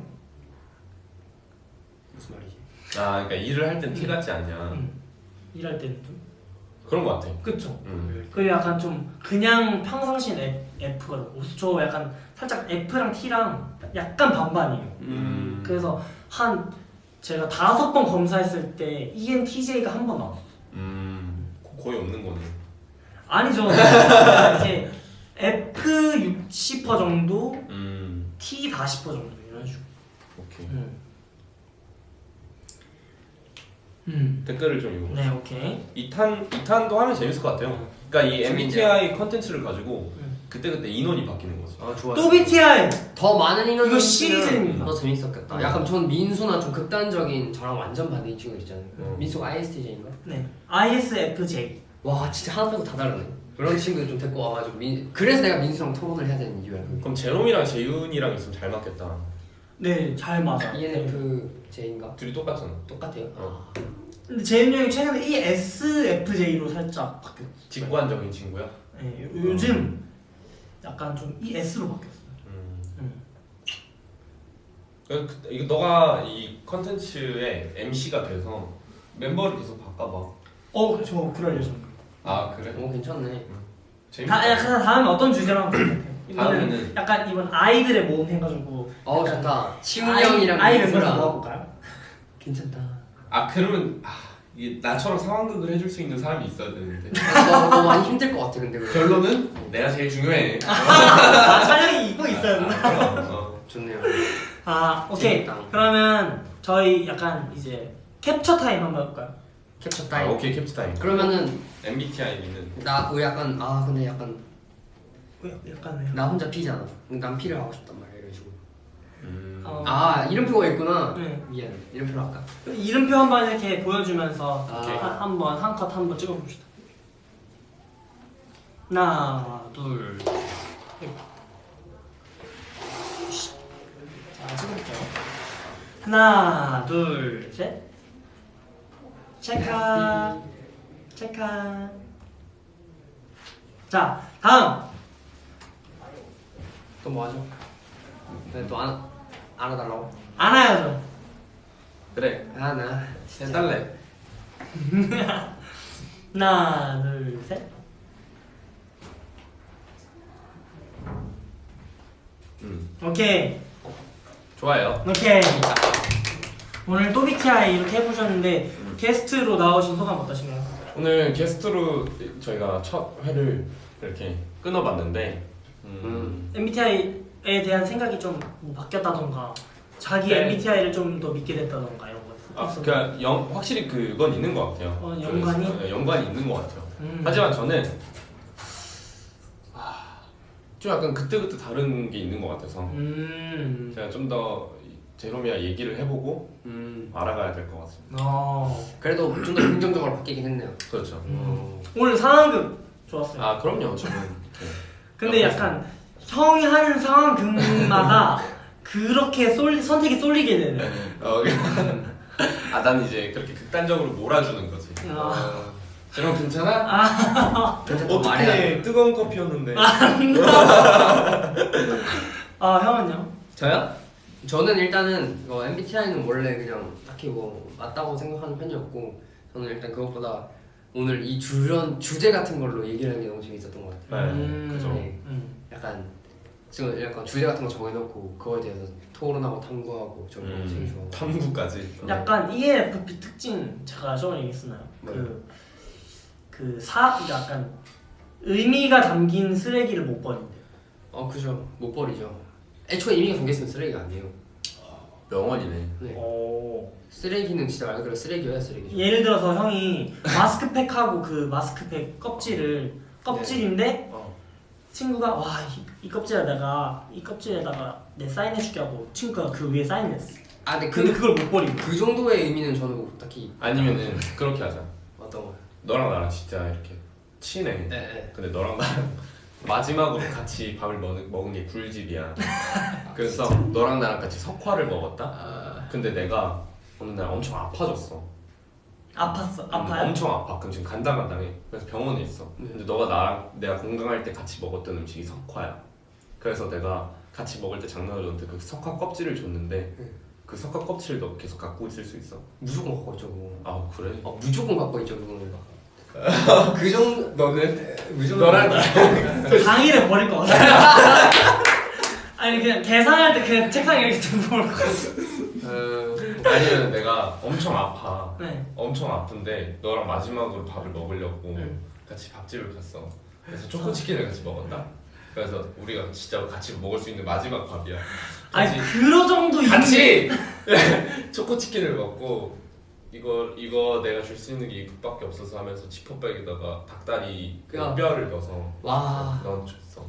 무슨 말이지? 그러니까 일을 할 땐 T 같지 않냐. 일할 때는 좀 그런 것 같아. 그쵸? 그리고 약간 좀 그냥 평상시엔 F거든요. 저 약간 살짝 F랑 T랑 약간 반반이에요. 그래서 제가 5번 검사했을 때 ENTJ가 한 번 나왔어요. 거의 없는 거네. 아니죠. 이제 F 60% 정도, T 40% 정도 이런 식으로. 오케이. 댓글을 좀 읽어. 네, 오케이. 2탄도 하면 재밌을 것 같아요. 그러니까 이 MBTI 컨텐츠를 가지고 그때그때 인원이 바뀌는 거죠. 좋아요. 또 BTI! 더 많은 인원이 이거 시리즈입니다. 더 재밌었겠다. 약간 전 민수나 좀 극단적인 저랑 완전 반대인 친구 있잖아요. 민수가 ISTJ인가? 네, ISFJ. 와 진짜 하나 빼고 다 다르네. 그런 친구들 좀 데리고 와가지고 그래서 내가 민수랑 토론을 해야 되는 이유야. 그럼 제롬이랑 재윤이랑 있으면 잘 맞겠다. 네, 잘 맞아. ENFJ인가? 둘이 똑같잖아. 똑같아요. 근데 재윤이 형이 최근에 ESFJ로 살짝 바뀌었어요. 직관적인 친구야? 네, 요즘 약간 좀 ES로 바뀌었어요. 이거 너가 이 컨텐츠의 MC가 돼서 멤버를 계속 바꿔봐. 저 그럴 예정. 아 그래? 오 괜찮네. 재밌다. 다음에 어떤 주제로 하면 좋을 것 같아요? 이번에는 다음에는 약간 이번 아이들의 모험 해가지고 좋다. 치훈이 형이랑 아이 멤버를 민수랑. 모아볼까요? 괜찮다. 그러면 이게 나처럼 상황극을 해줄 수 있는 사람이 있어야 되는데 너 많이 힘들 것 같아 근데. 결론은 내가 제일 중요해. 촬영이 이거 있어요. 좋네요. 오케이. 재밌다. 그러면 저희 약간 이제 캡처 타임 한번 해볼까요? 캡처 타임. 오케이 캡처 타임. 그러면은 MBTI는 나 약간 근데 약간 약간 나 혼자 P잖아. 난 P를 하고 싶단 말이야 이런 식으로. 이름표가 있구나. 네. 미안. 이름표로 할까? 이름표 한번 이렇게 보여주면서 오케이. 한번 한 컷 한번 찍어봅시다. 하나, 둘, 셋. 자, 찍어볼게요. 하나, 둘, 셋. 체크. 체크. 자, 다음. 또 뭐 하죠? 또 안아달라고? 안아야죠. 그래 나 해달래. 하나, 둘, 셋. 오케이. 좋아요. 오케이. 오늘 또비티아이 이렇게 해보셨는데 게스트로 나오신 소감 어떠신가요? 오늘 게스트로 저희가 첫 회를 이렇게 끊어봤는데 MBTI에 대한 생각이 좀 뭐 바뀌었다던가 자기 네. MBTI를 좀 더 믿게 됐다던가 이런 거 있어요? 그러니까 확실히 그건 있는 것 같아요. 연관이? 그래서, 연관이 있는 것 같아요. 하지만 저는 좀 약간 그때그때 다른 게 있는 것 같아서 제가 좀 더 제롬이랑 얘기를 해보고 알아가야 될 것 같습니다. 그래도 좀 더 긍정적으로 바뀌긴 했네요. 그렇죠. 오늘 상황극 좋았어요. 그럼요. 저는 근데 약간 형이 하는 상황극마다 그렇게 선택이 쏠리게 되네. 난 이제 그렇게 극단적으로 몰아주는 거지. 제롬 괜찮아? 말해. 뜨거운 커피였는데. 형은요? 저요? 저는 일단은 MBTI는 원래 그냥 딱히 뭐 맞다고 생각하는 편이었고 저는 일단 그것보다 오늘 이 주제 같은 걸로 얘기를 하는 게 너무 재밌었던 것 같아요. 그죠. 네. 약간 지금 약간 주제 같은 거 정해놓고 그거에 대해서 토론하고 탐구하고 저는 너무 되게 좋아하고 탐구까지. 약간 ENFP 특징 제가 저번에 얘기했었나요? 약간 의미가 담긴 쓰레기를 못 버린대. 그죠. 못 버리죠. 애초에 의미가 담겼으면 쓰레기가 아니에요. 명언이네. 네. 쓰레기는 진짜 말 그대로 쓰레기야 쓰레기. 예를 들어서 형이 마스크팩하고 그 마스크팩 껍질인데 친구가 이 껍질에다가 내 사인해줄게 하고 친구가 그 위에 사인했어. 근데 그걸 못 버리고. 그 정도의 의미는 저는 딱히 아니면은 그렇게 하자. 어떤 거? 너랑 나랑 진짜 이렇게 친해. 네. 근데 너랑 나랑 마지막으로 같이 밥을 먹은 게 굴집이야. 그래서 너랑 나랑 같이 석화를 먹었다. 근데 내가 어느 날 엄청 아파졌어. 아파요? 엄청 아파. 그럼 지금 간당간당해. 그래서 병원에 있어. 근데 내가 건강할 때 같이 먹었던 음식이 석화야. 그래서 내가 같이 먹을 때 장난을 줬는데 그 석화 껍질을 줬는데 그 석화 껍질을 너 계속 갖고 있을 수 있어? 무조건 갖고 있죠 그거. 그래? 무조건 갖고 있죠 그거는. 그 정도. 너는? 무조건. 너랑 강의를 버릴 것 같아. 아니 그냥 계산할 때 그냥 책상에 이렇게 두고 올 것 같아. 아니면 내가 엄청 아파. 네. 엄청 아픈데 너랑 마지막으로 밥을 먹으려고 같이 밥집을 갔어. 그래서 초코치킨을 같이 먹었다. 그래서 우리가 진짜 같이 먹을 수 있는 마지막 밥이야. 아니 그런 정도 같이 초코치킨을 먹고 이거 내가 줄 수 있는 게 이것밖에 없어서 하면서 지퍼백에다가 닭다리 뼈를 넣어서 넌 줬어.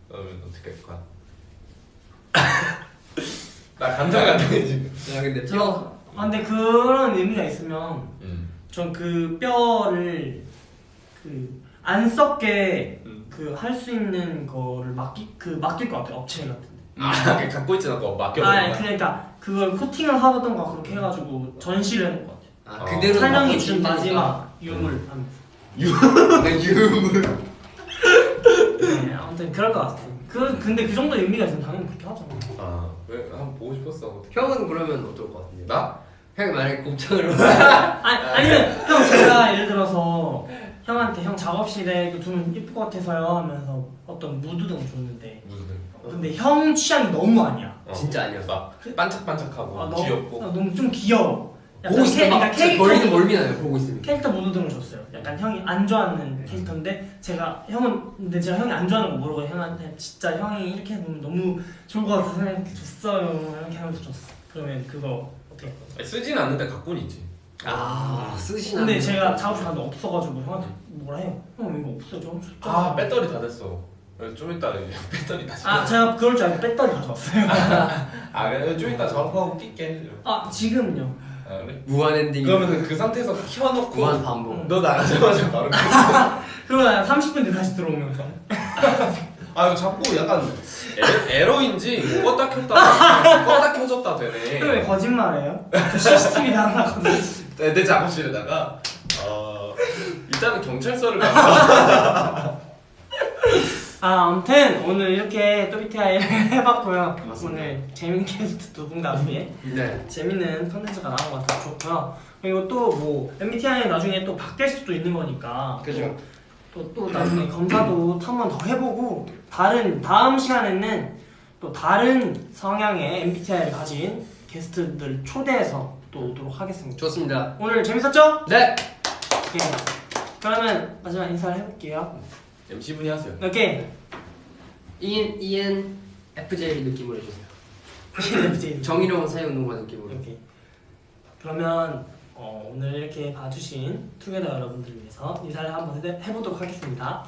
그러면 어떻게 할 거야? 나 간장간장해 지금. 야 근데 근데 그런 의미가 있으면 전 그 뼈를 안 썩게 할 수 있는 거를 맡길 것 같아요. 업체 같은데. 갖고 있지 않고 맡겨버린 거야? 그러니까 그걸 코팅을 하던가 그렇게 해가지고 전시를 해놓은 것 같아요. 그대로 설명이 준 마지막 유물. 유물. 네, 아무튼 그럴 것 같아요. 근데 그 정도 의미가 있으면 당연히 그렇게 하잖아. 아, 왜 한번 보고 싶었어. 형은 그러면 어떨 것 같은데? 나? 형이 만약에 곱창을 아니면 형 제가 예를 들어서 형한테 형 작업실에 그 두면 예쁠 것 같아서요 하면서 어떤 무드등을 줬는데 무슨 근데 형 취향이 너무 아니야. 진짜 아니야. 막 반짝반짝하고 귀엽고. 너무 좀 귀여워. 보고 있으면 막 멀리는 멀미나요. 보고 있으면. 캐릭터 무드등을 줬어요. 약간 형이 안 좋아하는 캐릭터인데 제가 형이 안 좋아하는 거 모르고 형한테 진짜 형이 이렇게 해보면 너무 좋을 것 같아서 이렇게 줬어요. 이렇게 하면서 줬어. 그러면 그거 어떻게 할 거야? 쓰진 않는데 갖고는 있지. 쓰시나. 근데 제가 작업실 갔는데 없어가지고 형한테 뭐라 해요? 형 이거 없어요. 좀 아, 배터리 다 됐어. 좀 이따 배터리 다시. 제가 그럴 줄 알고 배터리 가져왔어요. 그래? 좀 이따 작업하고 낄게. 지금요? 그래? 무한 엔딩. 그러면 그 상태에서 키워놓고 무한 반복. 너 나가자마자 바로. 그러면 30분 뒤에 다시 들어오면서. 이거 자꾸 약간 에러인지 껐다 켰다 켜졌다 되네. 왜 거짓말해요? 저 CCTV 달아놨거든. 내 작업실에다가 일단은 경찰서를 가서. 아무튼 오늘 이렇게 또비티아이를 해봤고요. 맞습니다. 오늘 재밌는 게스트 두 분 나중에 재밌는 컨텐츠가 나온 것 같아서 좋고요. 그리고 또 뭐 MBTI 나중에 또 바뀔 수도 있는 거니까. 그죠. 또 나중에 검사도 한 번 더 해보고 다음 시간에는 또 다른 성향의 MBTI를 가진 게스트들 초대해서 또 오도록 하겠습니다. 좋습니다. 오늘 재밌었죠? 네. 오케이. 그러면 마지막 인사를 해볼게요. MC분이 하세요. 오케이. ENFJ 느낌으로 해주세요. 정의로운 사회운동가 느낌으로. 오케이. 그러면 오늘 이렇게 봐주신 투게더 여러분들을 위해서 인사를 한번 해보도록 하겠습니다.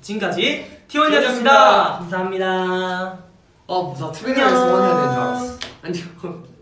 지금까지 T1이었습니다. 감사합니다. 무사 투게더에서 원해야 되는 줄 알았어. 안녕.